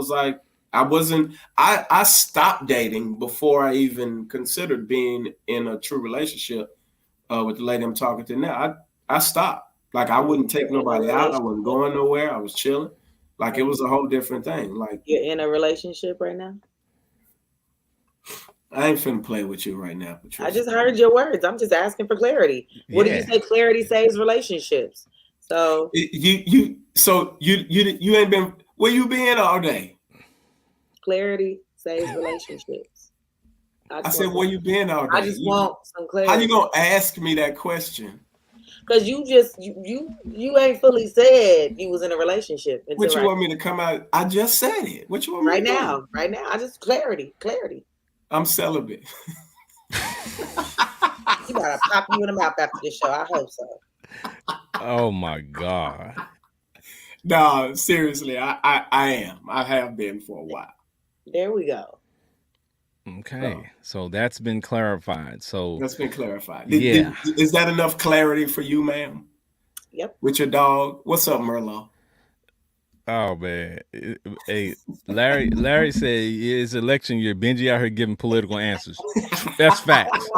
like I stopped dating before I even considered being in a true relationship with the lady I'm talking to now. I stopped. Like I wouldn't take nobody out. I wasn't going nowhere. I was chilling. Like it was a whole different thing. Like you're in a relationship right now? I ain't finna play with you right now, Patricia. I just heard your words. I'm just asking for clarity. What did you say? Clarity saves relationships. So you ain't been where you been all day? Clarity saves relationships. I said where you been all day? I just want some clarity. How you gonna ask me that question? because you ain't fully said you was in a relationship until What you right want me to come out? I just said it. What you want me to do? right now. I just clarity. I'm celibate. You gotta pop you in the mouth after this show. I hope so. Oh my God. No, seriously, I am. I have been for a while. There we go. Okay, so that's been clarified. So That's been clarified. yeah. Is that enough clarity for you, ma'am? Yep. With your dog? What's up, Merlot? Oh man. Hey, Larry said it's election year. Benji out here giving political answers. That's facts.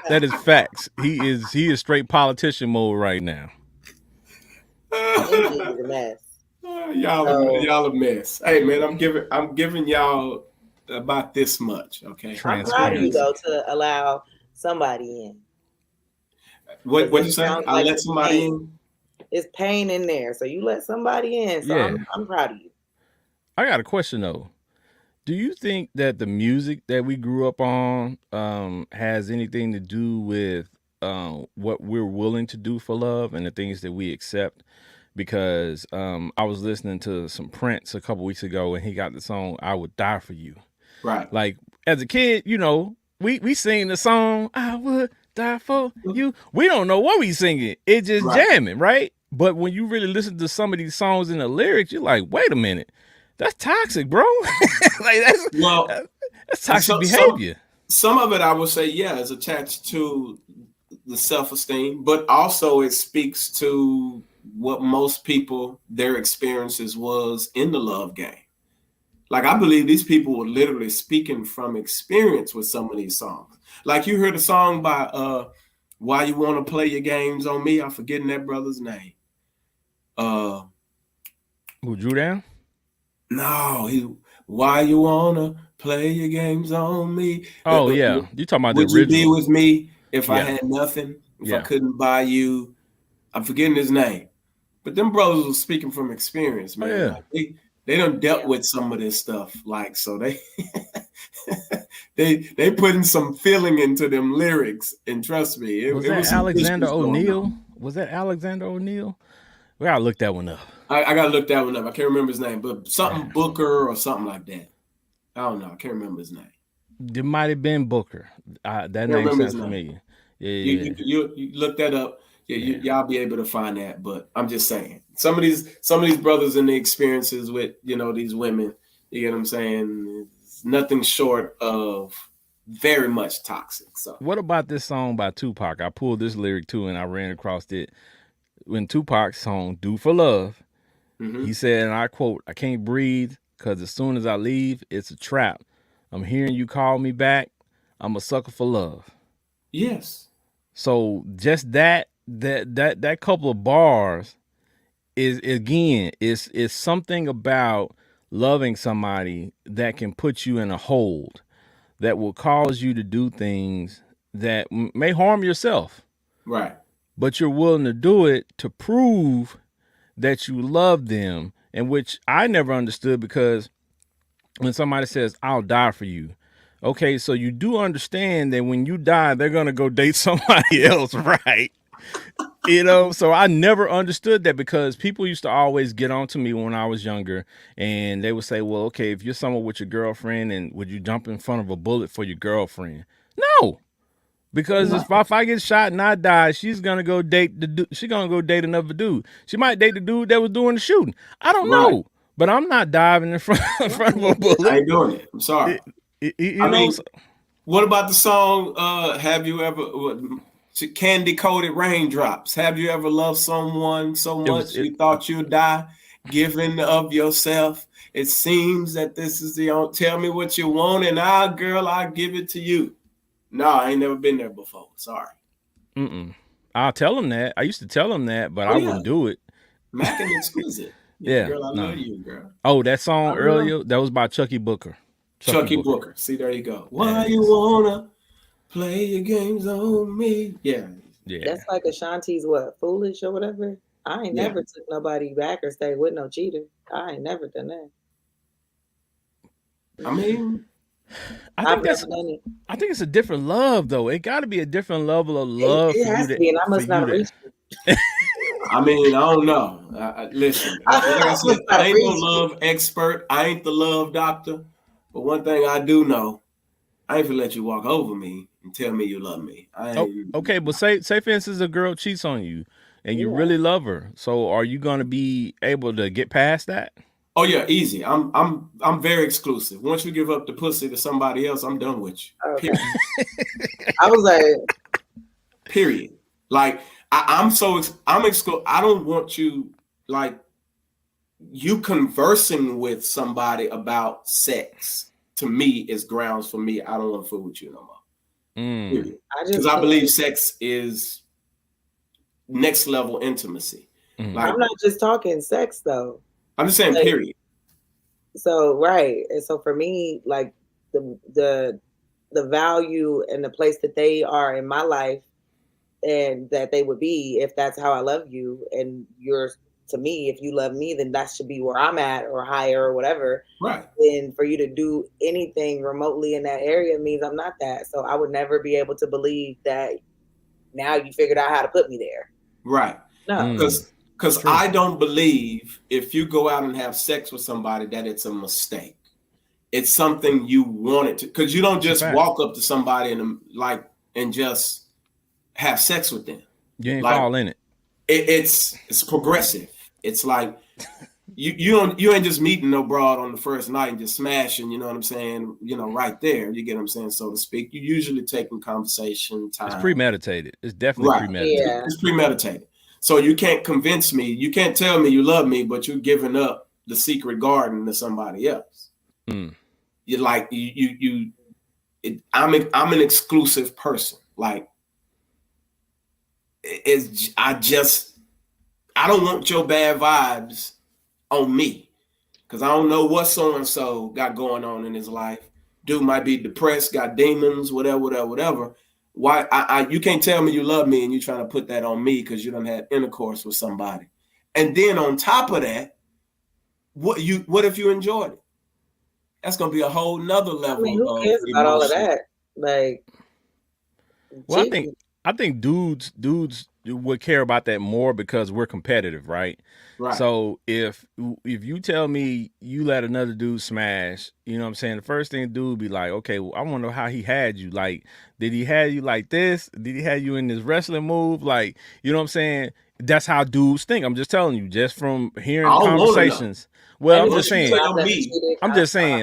That is facts. He is straight politician mode right now. Benji is a mess. Y'all a mess. Hey man, I'm giving y'all about this much. Okay. I'm proud of you Transparency. though to allow somebody in. What you say? Sounds I like let somebody in. It's pain in there, so you let somebody in. So Yeah. I'm proud of you. I got a question though. Do you think that the music that we grew up on has anything to do with what we're willing to do for love and the things that we accept? Because I was listening to some Prince a couple weeks ago, and he got the song "I Would Die for You." Right. Like as a kid, you know, we sing the song "I Would Die for You." We don't know what we singing; it's just jamming, right? But when you really listen to some of these songs in the lyrics, you're like, wait a minute. That's toxic, bro. Like that's toxic behavior. Some of it, I would say, yeah, is attached to the self-esteem, but also it speaks to what most people, their experiences was in the love game. Like I believe these people were literally speaking from experience with some of these songs. Like you heard a song by "Why You Want to Play Your Games on Me." I'm forgetting that brother's name. Who drew down? No, why you wanna play your games on me? Oh yeah, you talking about Would the original? You be with me if I Yeah. had nothing? If Yeah. I couldn't buy you? I'm forgetting his name, but them brothers were speaking from experience, man. Oh, yeah. Like they done dealt with some of this stuff, like so they they putting some feeling into them lyrics, and trust me, Was it that was some Alexander issues going O'Neal? on. Was that Alexander O'Neal? We gotta look that one up. I gotta look that one up. I can't remember his name, but something Booker or something like that. I don't know. I can't remember his name. It might have been Booker. That name sounds familiar. Yeah. You look that up. Yeah, y'all be able to find that. But I'm just saying, some of these brothers and the experiences with these women, you get what I'm saying? It's nothing short of very much toxic. So what about this song by Tupac? I pulled this lyric too, and I ran across it. When Tupac's song "Do for Love," he said, and I quote, "I can't breathe because as soon as I leave, it's a trap. I'm hearing you call me back. I'm a sucker for love." Yes. So just that couple of bars is something about loving somebody that can put you in a hold, that will cause you to do things that may harm yourself. Right. But you're willing to do it to prove that you love them, and which I never understood, because when somebody says, "I'll die for you," okay, so you do understand that when you die, they're going to go date somebody else, right? So I never understood that, because people used to always get on to me when I was younger, and they would say, well, okay, if you're somewhere with your girlfriend, and would you jump in front of a bullet for your girlfriend? No. Because if I get shot and I die, she's gonna go date she's gonna go date another dude. She might date the dude that was doing the shooting. I don't know, but I'm not diving in front of a bullet. I ain't doing it. I'm sorry. I mean, what about the song? Have you ever Candy Coated Raindrops? Have you ever loved someone so much you thought you'd die, giving of yourself? It seems that this is the only. Tell me what you want, and I'll give it to you. No, I ain't never been there before. Sorry. I'll tell them that. I used to tell them that, but I wouldn't do it. Mac and Exquisite. Yeah. Girl, I love you, girl. Oh, that song earlier, that was by Chucky Booker. Chucky Booker. See, there you go. Why you wanna play your games on me? Yeah. That's like Ashanti's Foolish or whatever. I ain't never took nobody back or stayed with no cheater. I ain't never done that. I mean, I think it's a different love, though. It got to be a different level of love it has to be, and I must not reach it. I mean, I don't know. Listen, like I said, I ain't no love expert. I ain't the love doctor. But one thing I do know, I ain't gonna let you walk over me and tell me you love me. Okay, but say for instance a girl cheats on you and you Yeah. really love her. So are you gonna be able to get past that? Oh yeah, easy. I'm very exclusive. Once you give up the pussy to somebody else, I'm done with you. Okay. Period. I was like, Period. Like I'm exclusive. I don't want you like you conversing with somebody about sex. To me, is grounds for me. I don't want to fool with you no more. Period. Because I believe sex is next level intimacy. Like, I'm not just talking sex though. I'm just saying, like, period. So right, and so for me, like the value and the place that they are in my life, and that they would be if that's how I love you, and you're to me, if you love me, then that should be where I'm at or higher or whatever. Right. And for you to do anything remotely in that area means I'm not that. So I would never be able to believe that now you figured out how to put me there. Right. No. Because I don't believe if you go out and have sex with somebody that it's a mistake. It's something you wanted to, because you don't just walk up to somebody and just have sex with them. You ain't fall in it. It's progressive. It's like you ain't just meeting no broad on the first night and just smashing, you know what I'm saying? You know, right there. You get what I'm saying, so to speak. You usually taking conversation time. It's premeditated. It's definitely premeditated. Yeah. It's premeditated. So you can't convince me. You can't tell me you love me, but you're giving up the secret garden to somebody else. You're like I'm an exclusive person. Like I don't want your bad vibes on me, because I don't know what so and so got going on in his life. Dude might be depressed, got demons, whatever. Why you can't tell me you love me and you're trying to put that on me because you done had intercourse with somebody. And then on top of that, what if you enjoyed it? That's gonna be a whole nother level. I mean, who cares about all of that? Like, well, I think dudes would care about that more because we're competitive, right? Right. So if you tell me you let another dude smash, you know what I'm saying? The first thing the dude would be like, okay, well, I want to know how he had you. Like, did he have you like this? Did he have you in this wrestling move? Like, you know what I'm saying? That's how dudes think. I'm just telling you, just from hearing conversations. Well, I'm just saying,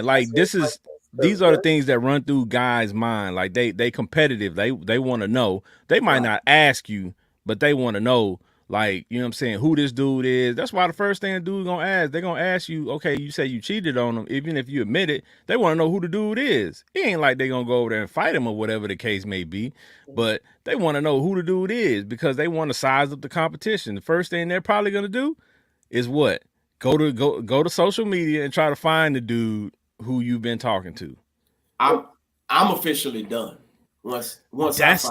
like, these are the things that run through guys' mind. Like they competitive. They want to know. They might not ask you, but they want to know, like, you know what I'm saying, who this dude is. That's why the first thing the dude's gonna ask, they're gonna ask you, okay, you say you cheated on him. Even if you admit it, they want to know who the dude is. It ain't like they gonna go over there and fight him or whatever the case may be, but they want to know who the dude is because they want to size up the competition. The first thing they're probably gonna do is what? Go to social media and try to find the dude who you've been talking to. I'm officially done. Once that's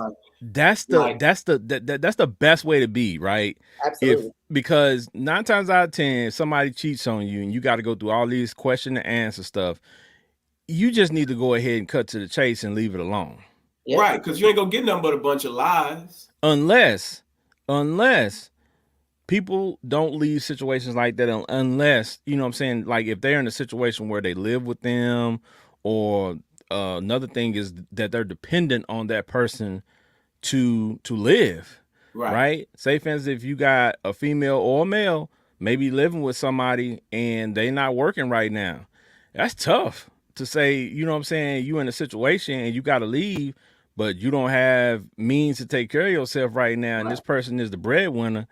the best way to be, right? Absolutely. Because 9 times out of 10, somebody cheats on you and you got to go through all these question and answer stuff. You just need to go ahead and cut to the chase and leave it alone. Yep. Right, because you ain't gonna get nothing but a bunch of lies. Unless people don't leave situations like that, unless, you know what I'm saying, like if they're in a situation where they live with them, or another thing is that they're dependent on that person to live, right? Say for instance, if you got a female or a male maybe living with somebody and they not working right now, that's tough to say, you know what I'm saying, you in a situation and you got to leave, but you don't have means to take care of yourself right now, and this person is the breadwinner.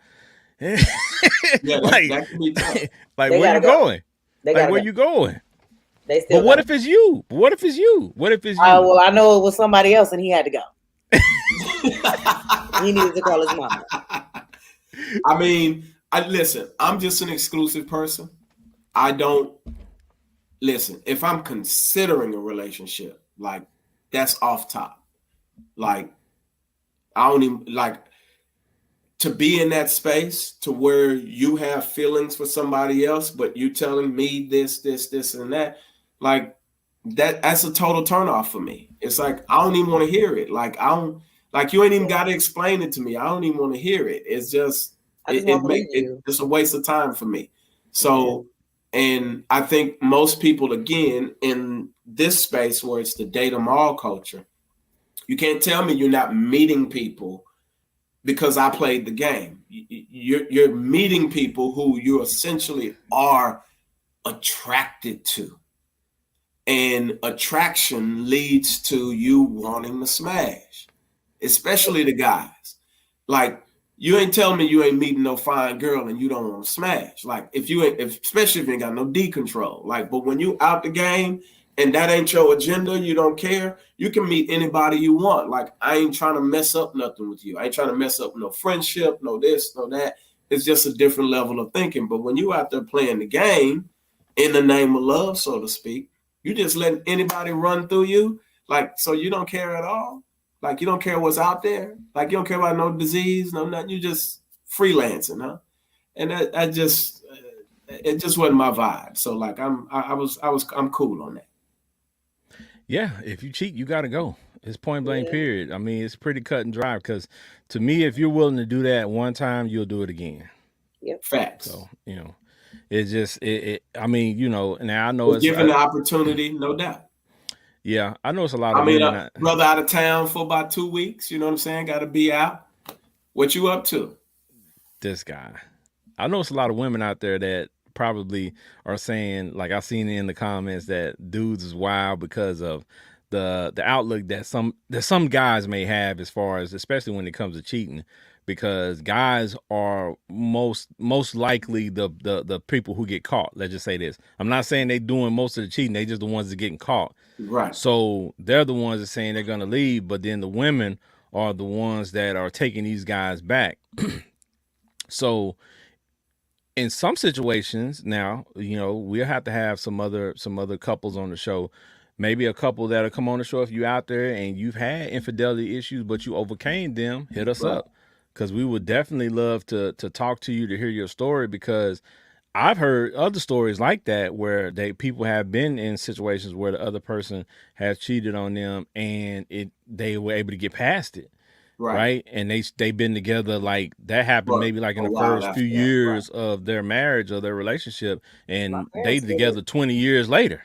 Yeah, that can be tough. Like, where you going? Like, where you going? But what if it's you? What if it's you? Well, I know it was somebody else and he had to go. He needed to call his mama. I mean, listen, I'm just an exclusive person. I don't listen. If I'm considering a relationship, like, that's off top. Like, I don't even like to be in that space to where you have feelings for somebody else, but you telling me this, and that, like that's a total turnoff for me. It's like, I don't even want to hear it. Like, I don't Like you ain't even got to explain it to me. I don't even want to hear it. It's just it's a waste of time for me. So, and I think most people, again, in this space where it's the date 'em all culture, you can't tell me you're not meeting people because I played the game. You're meeting people who you essentially are attracted to. And attraction leads to you wanting to smash, especially the guys. Like, you ain't telling me you ain't meeting no fine girl and you don't want to smash. Like, especially if you ain't got no D control. Like, but when you out the game and that ain't your agenda, you don't care, you can meet anybody you want. Like, I ain't trying to mess up nothing with you. I ain't trying to mess up no friendship, no this, no that. It's just a different level of thinking. But when you out there playing the game in the name of love, so to speak, you just letting anybody run through you. Like, so you don't care at all. Like, you don't care what's out there. Like, you don't care about no disease, no nothing. You just freelancing, huh? And it just wasn't my vibe. So like, I'm cool on that. Yeah, if you cheat, you got to go. It's point blank, period. I mean, it's pretty cut and dry because to me, if you're willing to do that one time, you'll do it again. Yep. Facts. So, it's just, I mean, now I know it's given the opportunity, no doubt. Yeah, I know it's a lot of women. Brother out of town for about 2 weeks, you know what I'm saying? Got to be out. What you up to? This guy. I know it's a lot of women out there that probably are saying, like I seen in the comments, that dudes is wild because of the outlook that some guys may have, as far as, especially when it comes to cheating, because guys are most likely the people who get caught. Let's just say this. I'm not saying they doing most of the cheating, they just the ones that getting caught. Right. So they're the ones that saying they're gonna leave, but then the women are the ones that are taking these guys back. So in some situations now, we'll have to have some other couples on the show. Maybe a couple that'll come on the show if you out there and you've had infidelity issues, but you overcame them. Hit us up, because we would definitely love to talk to you, to hear your story, because I've heard other stories like that where people have been in situations where the other person has cheated on them and they were able to get past it. Right. And they've been together, like that happened maybe like in the first few years of their marriage or their relationship, and they together 20 years later.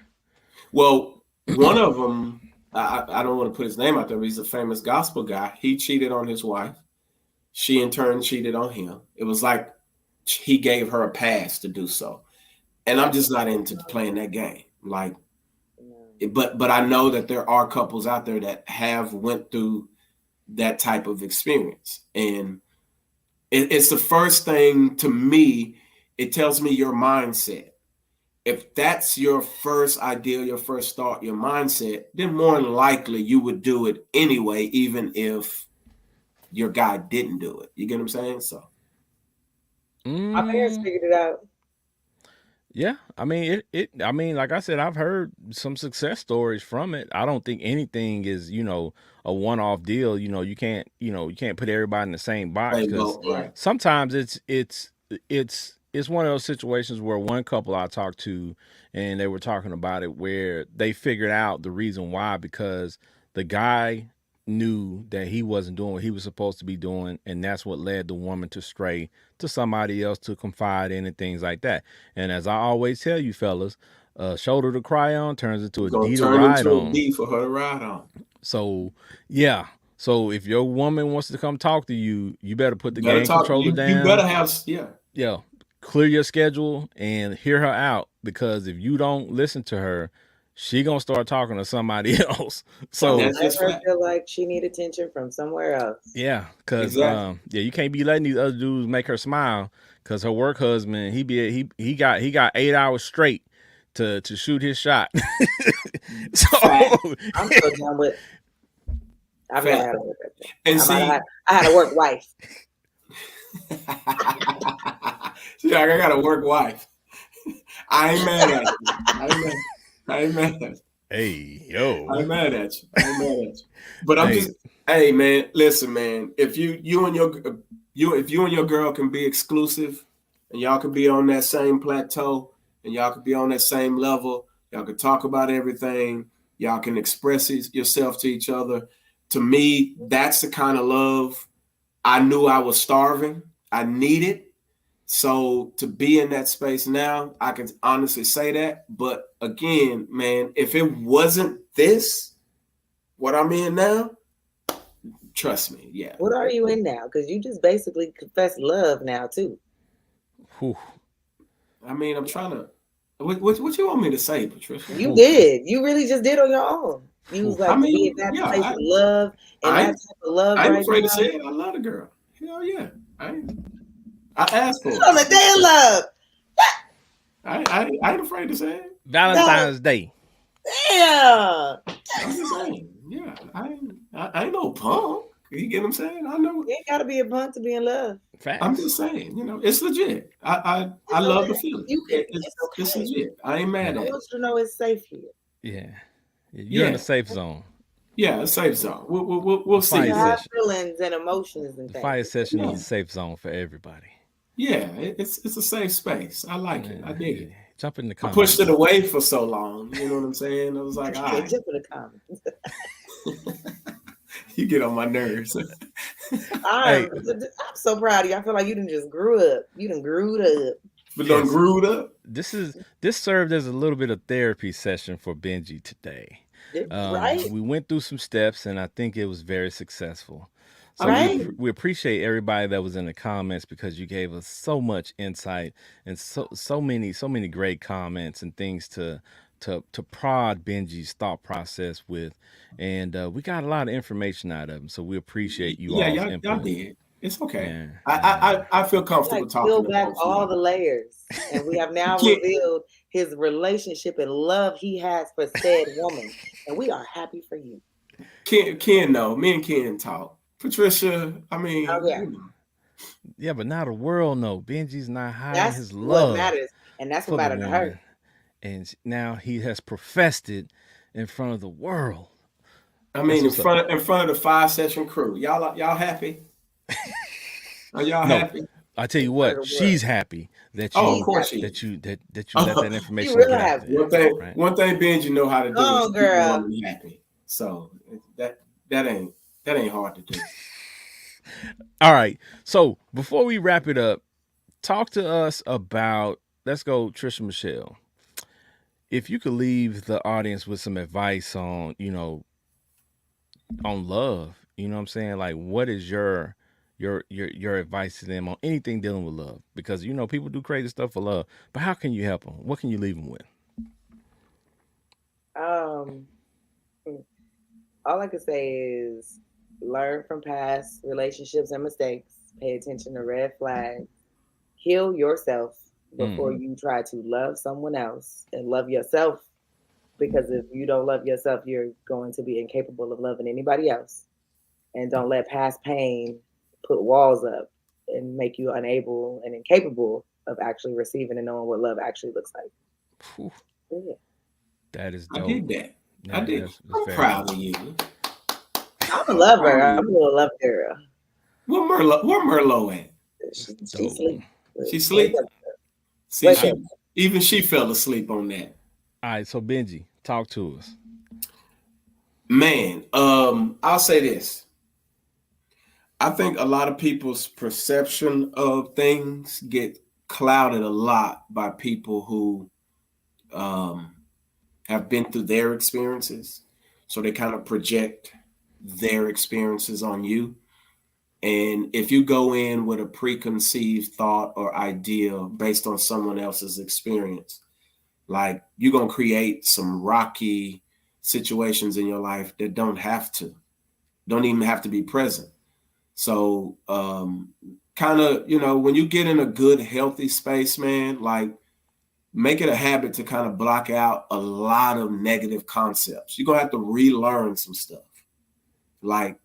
Well, one of them, I don't want to put his name out there, but he's a famous gospel guy. He cheated on his wife. She in turn cheated on him. It was like he gave her a pass to do so. And I'm just not into playing that game. Like, but I know that there are couples out there that have went through that type of experience. And it's the first thing to me. It tells me your mindset. If that's your first idea, your first thought, your mindset, then more than likely you would do it anyway, even if your guy didn't do it. You get what I'm saying? So my parents figured it out. Yeah, I mean I mean, like I said, I've heard some success stories from it. I don't think anything is, a one-off deal. You can't put everybody in the same box, because sometimes it's one of those situations where one couple I talked to, and they were talking about it, where they figured out the reason why, because the guy knew that he wasn't doing what he was supposed to be doing, and that's what led the woman to stray to somebody else to confide in and things like that. And as I always tell you fellas, a shoulder to cry on turns into a D to ride on. A D for her to ride on. So yeah. So if your woman wants to come talk to you, you better put the game controller down. You better have clear your schedule and hear her out, because if you don't listen to her, she gonna start talking to somebody else. So let her feel like she need attention from somewhere else. Yeah, because you can't be letting these other dudes make her smile, because her work husband, he got 8 hours straight to shoot his shot. So I'm so done with. I've never had a work husband. And I had a work wife. See, I got a work wife. I ain't mad at you. I ain't mad at you. Hey, yo. I ain't mad at you. But I'm just, hey, man, listen, man. If you and your girl can be exclusive, and y'all can be on that same plateau, and y'all can be on that same level, y'all can talk about everything, y'all can express yourself to each other, To me, that's the kind of love I knew I was starving. I needed. So to be in that space now, I can honestly say that. But again, man, if it wasn't this, what I'm in now, trust me, yeah. What are you in now? Because you just basically confess love now too. Whew. I mean, I'm trying to. What you want me to say, Patricia? You did. You really just did on your own. You was like, I mean, be in that yeah, place of love and that type of love I ain't right afraid now. to say it. I love the girl. Hell yeah. I asked for it. On the day of love. I ain't afraid to say it. Valentine's Day. Damn. I'm just saying. Yeah. I ain't no punk. You get what I'm saying? I know. You ain't gotta be a punk to be in love. Facts. I'm just saying, it's legit. I love the feeling. You can, It's legit. I ain't mad at it. I want you to know it's safe here. Yeah. You're in the safe zone. Yeah, a safe zone. We'll see. You have feelings and emotions and the things. Fiyah Session is a safe zone for everybody. Yeah, it's a safe space. I like it. I dig it. Jump in the comments. I pushed it away for so long. You know what I'm saying? I was like, all right. Jump in the comments. You get on my nerves. I'm so proud of you. I feel like you done just grew up. You done grew up. But done grew up. This served as a little bit of therapy session for Benji today. Right. We went through some steps, and I think it was very successful. So we appreciate everybody that was in the comments because you gave us so much insight and so many great comments and things to prod Benji's thought process with, and we got a lot of information out of him. So we appreciate you all. Yeah, y'all did. It's okay. Yeah. I feel comfortable talking. Peel back all the layers, and we have now revealed his relationship and love he has for said woman, and we are happy for you. Ken, no, me and Ken talk. Patricia, I mean, yeah, but now the world know Benji's not hiding his love. What matters, and that's what matters to her. And now he has professed it in front of the world. I mean, in front of the Fiyah Session crew. Y'all happy? Are y'all happy? I tell you what, she's happy that you let that information get out there. One thing Benji know how to do is keep girl. a woman happy. So that ain't hard to do. All right. So before we wrap it up, talk to us about, let's go, Trisha Michelle. If you could leave the audience with some advice on, on love, you know what I'm saying? Like, what is your advice to them on anything dealing with love? Because, people do crazy stuff for love, but how can you help them? What can you leave them with? All I can say is learn from past relationships and mistakes. Pay attention to red flags. Heal yourself before you try to love someone else, and love yourself. Because if you don't love yourself, you're going to be incapable of loving anybody else. And don't let past pain put walls up and make you unable and incapable of actually receiving and knowing what love actually looks like. Yeah. That is dope. I did that. I did. I'm proud of you. I'm a lover. I'm a little love girl. Where Merlot at? She sleep. She sleep. See, even she fell asleep on that. All right, so Benji, talk to us. Man, I'll say this. I think a lot of people's perception of things get clouded a lot by people who have been through their experiences. So they kind of project their experiences on you. And if you go in with a preconceived thought or idea based on someone else's experience, like, you're going to create some rocky situations in your life that don't even have to be present. So kind of, when you get in a good, healthy space, man, like, make it a habit to kind of block out a lot of negative concepts. You're going to have to relearn some stuff. Like,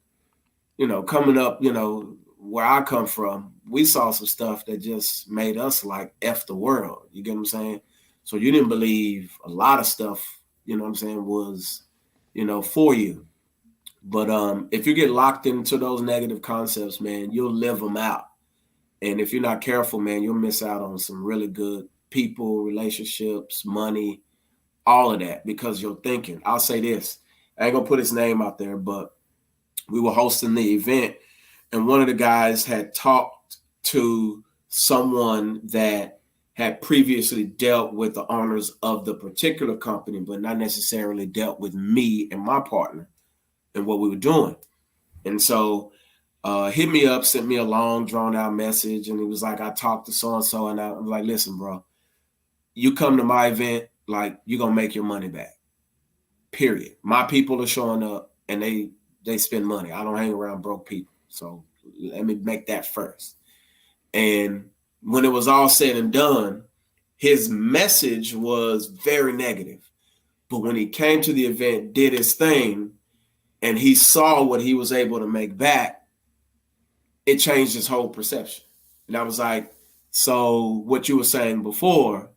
coming up, where I come from, we saw some stuff that just made us like F the world. You get what I'm saying? So you didn't believe a lot of stuff, was, for you. But if you get locked into those negative concepts, man, you'll live them out. And if you're not careful, man, you'll miss out on some really good people, relationships, money, all of that, because you're thinking. I'll say this. I ain't going to put his name out there, but we were hosting the event, and one of the guys had talked to someone that had previously dealt with the owners of the particular company, but not necessarily dealt with me and my partner and what we were doing. And so hit me up, sent me a long, drawn out message, and he was like, I talked to so and so, and I was like, listen, bro, you come to my event, like, you're gonna make your money back. Period. My people are showing up and they spend money. I don't hang around broke people. So let me make that first. And when it was all said and done, his message was very negative. But when he came to the event, did his thing, and he saw what he was able to make back, it changed his whole perception. And I was like, so what you were saying before,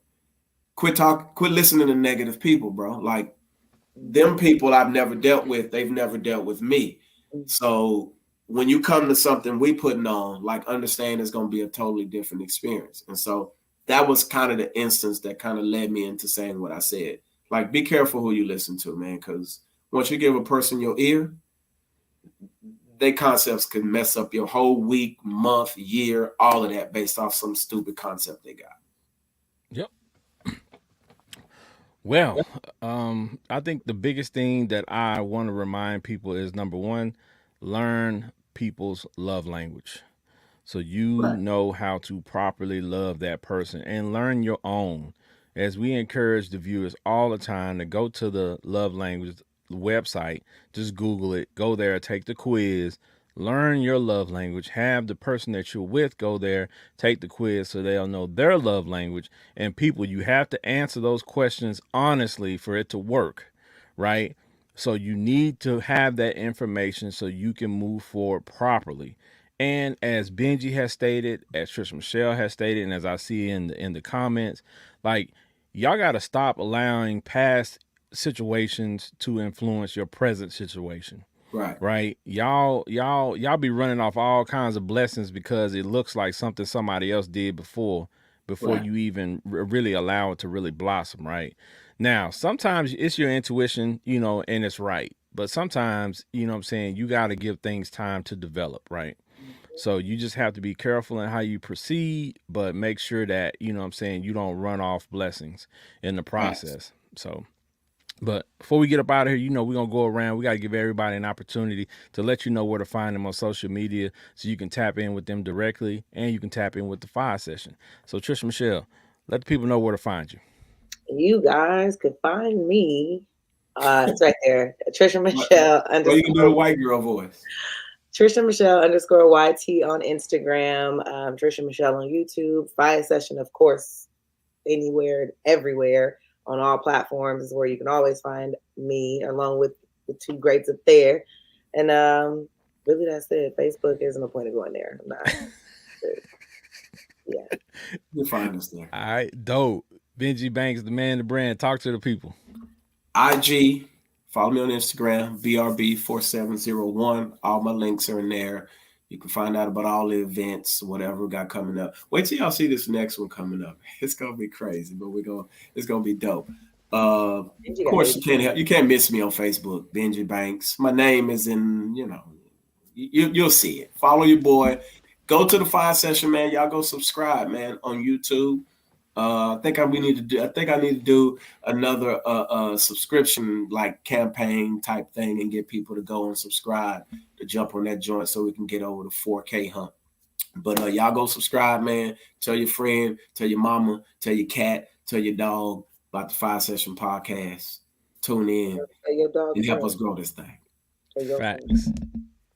quit listening to negative people, bro. Like, them people I've never dealt with, they've never dealt with me. So when you come to something we putting on, like, understand it's going to be a totally different experience. And so that was kind of the instance that kind of led me into saying what I said. Like, be careful who you listen to, man, because once you give a person your ear, their concepts can mess up your whole week, month, year, all of that based off some stupid concept they got. Yep. Well, I think the biggest thing that I want to remind people is, number one, learn people's love language. So you Right. know how to properly love that person, and learn your own. As we encourage the viewers all the time to go to the love language website, just Google it, go there, take the quiz, learn your love language, have the person that you're with go there, take the quiz so they'll know their love language. And people, you have to answer those questions honestly for it to work, right? So you need to have that information so you can move forward properly. And as Benji has stated, as Trisha Michelle has stated, and as I see in the comments, like, y'all got to stop allowing past situations to influence your present situation. Right. Right? Y'all be running off all kinds of blessings because it looks like something somebody else did before Right. you even really allow it to really blossom, right? Now, sometimes it's your intuition, and it's right. But sometimes, what I'm saying, you got to give things time to develop, right? So you just have to be careful in how you proceed, but make sure that, what I'm saying, you don't run off blessings in the Facts. process. So, but before we get up out of here, we're going to go around. We got to give everybody an opportunity to let you know where to find them on social media so you can tap in with them directly, and you can tap in with the Fiyah Session. So, Trisha Michelle, let the people know where to find you. You guys could find me. It's right there. Trisha What, Michelle what you can do the underscore white girl voice? Trisha Michelle underscore YT on Instagram. Trisha Michelle on YouTube. Fiyah Session, of course, anywhere, everywhere, on all platforms is where you can always find me, along with the two greats up there. And really, that's it. Facebook isn't a point of going there. I'm not. Yeah. You'll find us there. All right, dope. Benji Banks, the man, the brand. Talk to the people. IG, follow me on Instagram, BRB4701. All my links are in there. You can find out about all the events, whatever we got coming up. Wait till y'all see this next one coming up. It's gonna be crazy, but it's gonna be dope. Of course, you can't miss me on Facebook, Benji Banks. My name is in, you'll see it. Follow your boy. Go to the Fiyah Session, man. Y'all go subscribe, man, on YouTube. I think I need to do another subscription, like, campaign type thing, and get people to go and subscribe to jump on that joint so we can get over the 4K hump. But y'all go subscribe, man. Tell your friend, tell your mama, tell your cat, tell your dog about the Fiyah Session podcast. Tune in and help us grow this thing. Facts.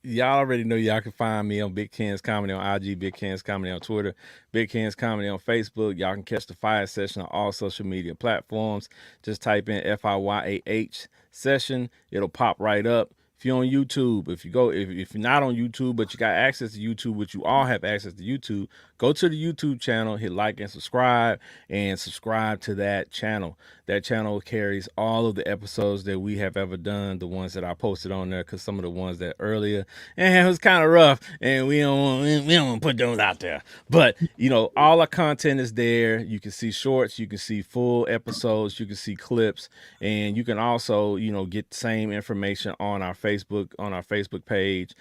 Y'all already know y'all can find me on Big Ken's Comedy on IG, Big Ken's Comedy on Twitter, Big Ken's Comedy on Facebook. Y'all can catch the Fiyah Session on all social media platforms. Just type in FIYAH session. It'll pop right up. If you're on YouTube, if you're not on YouTube, but you got access to YouTube, which you all have access to YouTube, go to the YouTube channel, hit like and subscribe to that channel. That channel carries all of the episodes that we have ever done, the ones that I posted on there, because some of the ones that earlier, it was kind of rough, and we don't want to put those out there. But, all our content is there. You can see shorts, you can see full episodes, you can see clips, and you can also, get the same information on our Facebook Facebook page.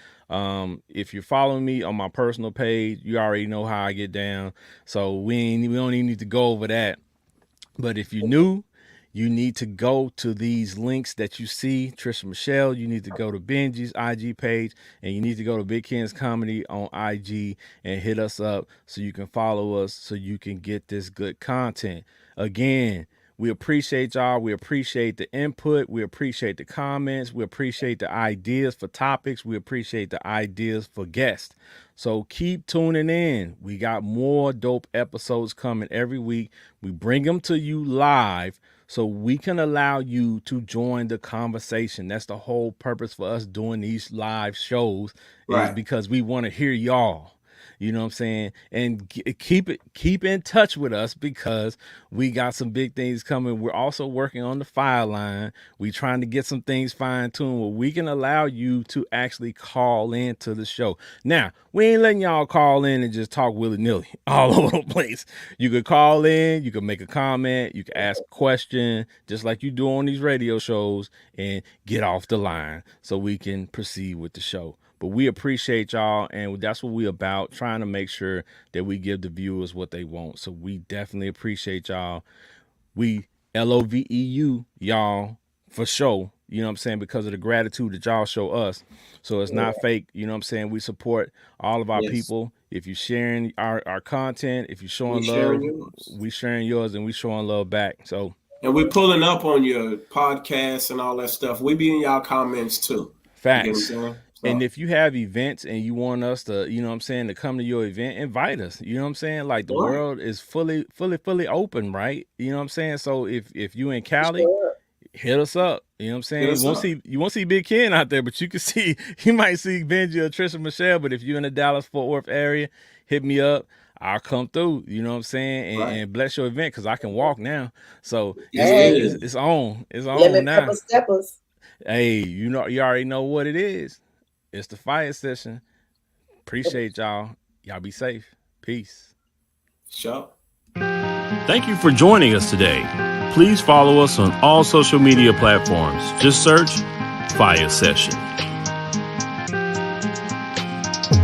If you're following me on my personal page, you already know how I get down. So we don't even need to go over that. But if you're new, you need to go to these links that you see. Trisha Michelle, you need to go to Benji's IG page, and you need to go to Big Ken's Comedy on IG and hit us up so you can follow us, so you can get this good content. Again, we appreciate y'all. We appreciate the input. We appreciate the comments. We appreciate the ideas for topics. We appreciate the ideas for guests. So keep tuning in. We got more dope episodes coming every week. We bring them to you live so we can allow you to join the conversation. That's the whole purpose for us doing these live shows, is because we want to hear y'all. You know what I'm saying? And keep in touch with us, because we got some big things coming. We're also working on the file line. We're trying to get some things fine-tuned where we can allow you to actually call in to the show. Now, we ain't letting y'all call in and just talk willy-nilly all over the place. You could call in, you can make a comment, you can ask a question, just like you do on these radio shows, and get off the line so we can proceed with the show. But we appreciate y'all, and that's what we're about, trying to make sure that we give the viewers what they want. So we definitely appreciate y'all. We LOVEU y'all for sure, you know what I'm saying, because of the gratitude that y'all show us. So it's not fake, you know what I'm saying. We support all of our people. If you're sharing our content, if you're showing love, we sharing yours, and we showing love back. So, and we're pulling up on your podcast and all that stuff. We be in y'all comments too. Facts. And if you have events and you want us to, you know what I'm saying, to come to your event, invite us. You know what I'm saying? Like, the world is fully open, right? You know what I'm saying? So if you in Cali, hit us up. You know what I'm saying? You won't see Big Ken out there, but you might see Benji or Trisha Michelle. But if you're in the Dallas-Fort Worth area, hit me up. I'll come through, you know what I'm saying, and bless your event, because I can walk now. So it's on. It's on now. Steppers. Hey, you already know what it is. It's the Fiyah Session. Appreciate y'all. Y'all be safe. Peace. Sure. Thank you for joining us today. Please follow us on all social media platforms. Just search Fiyah Session.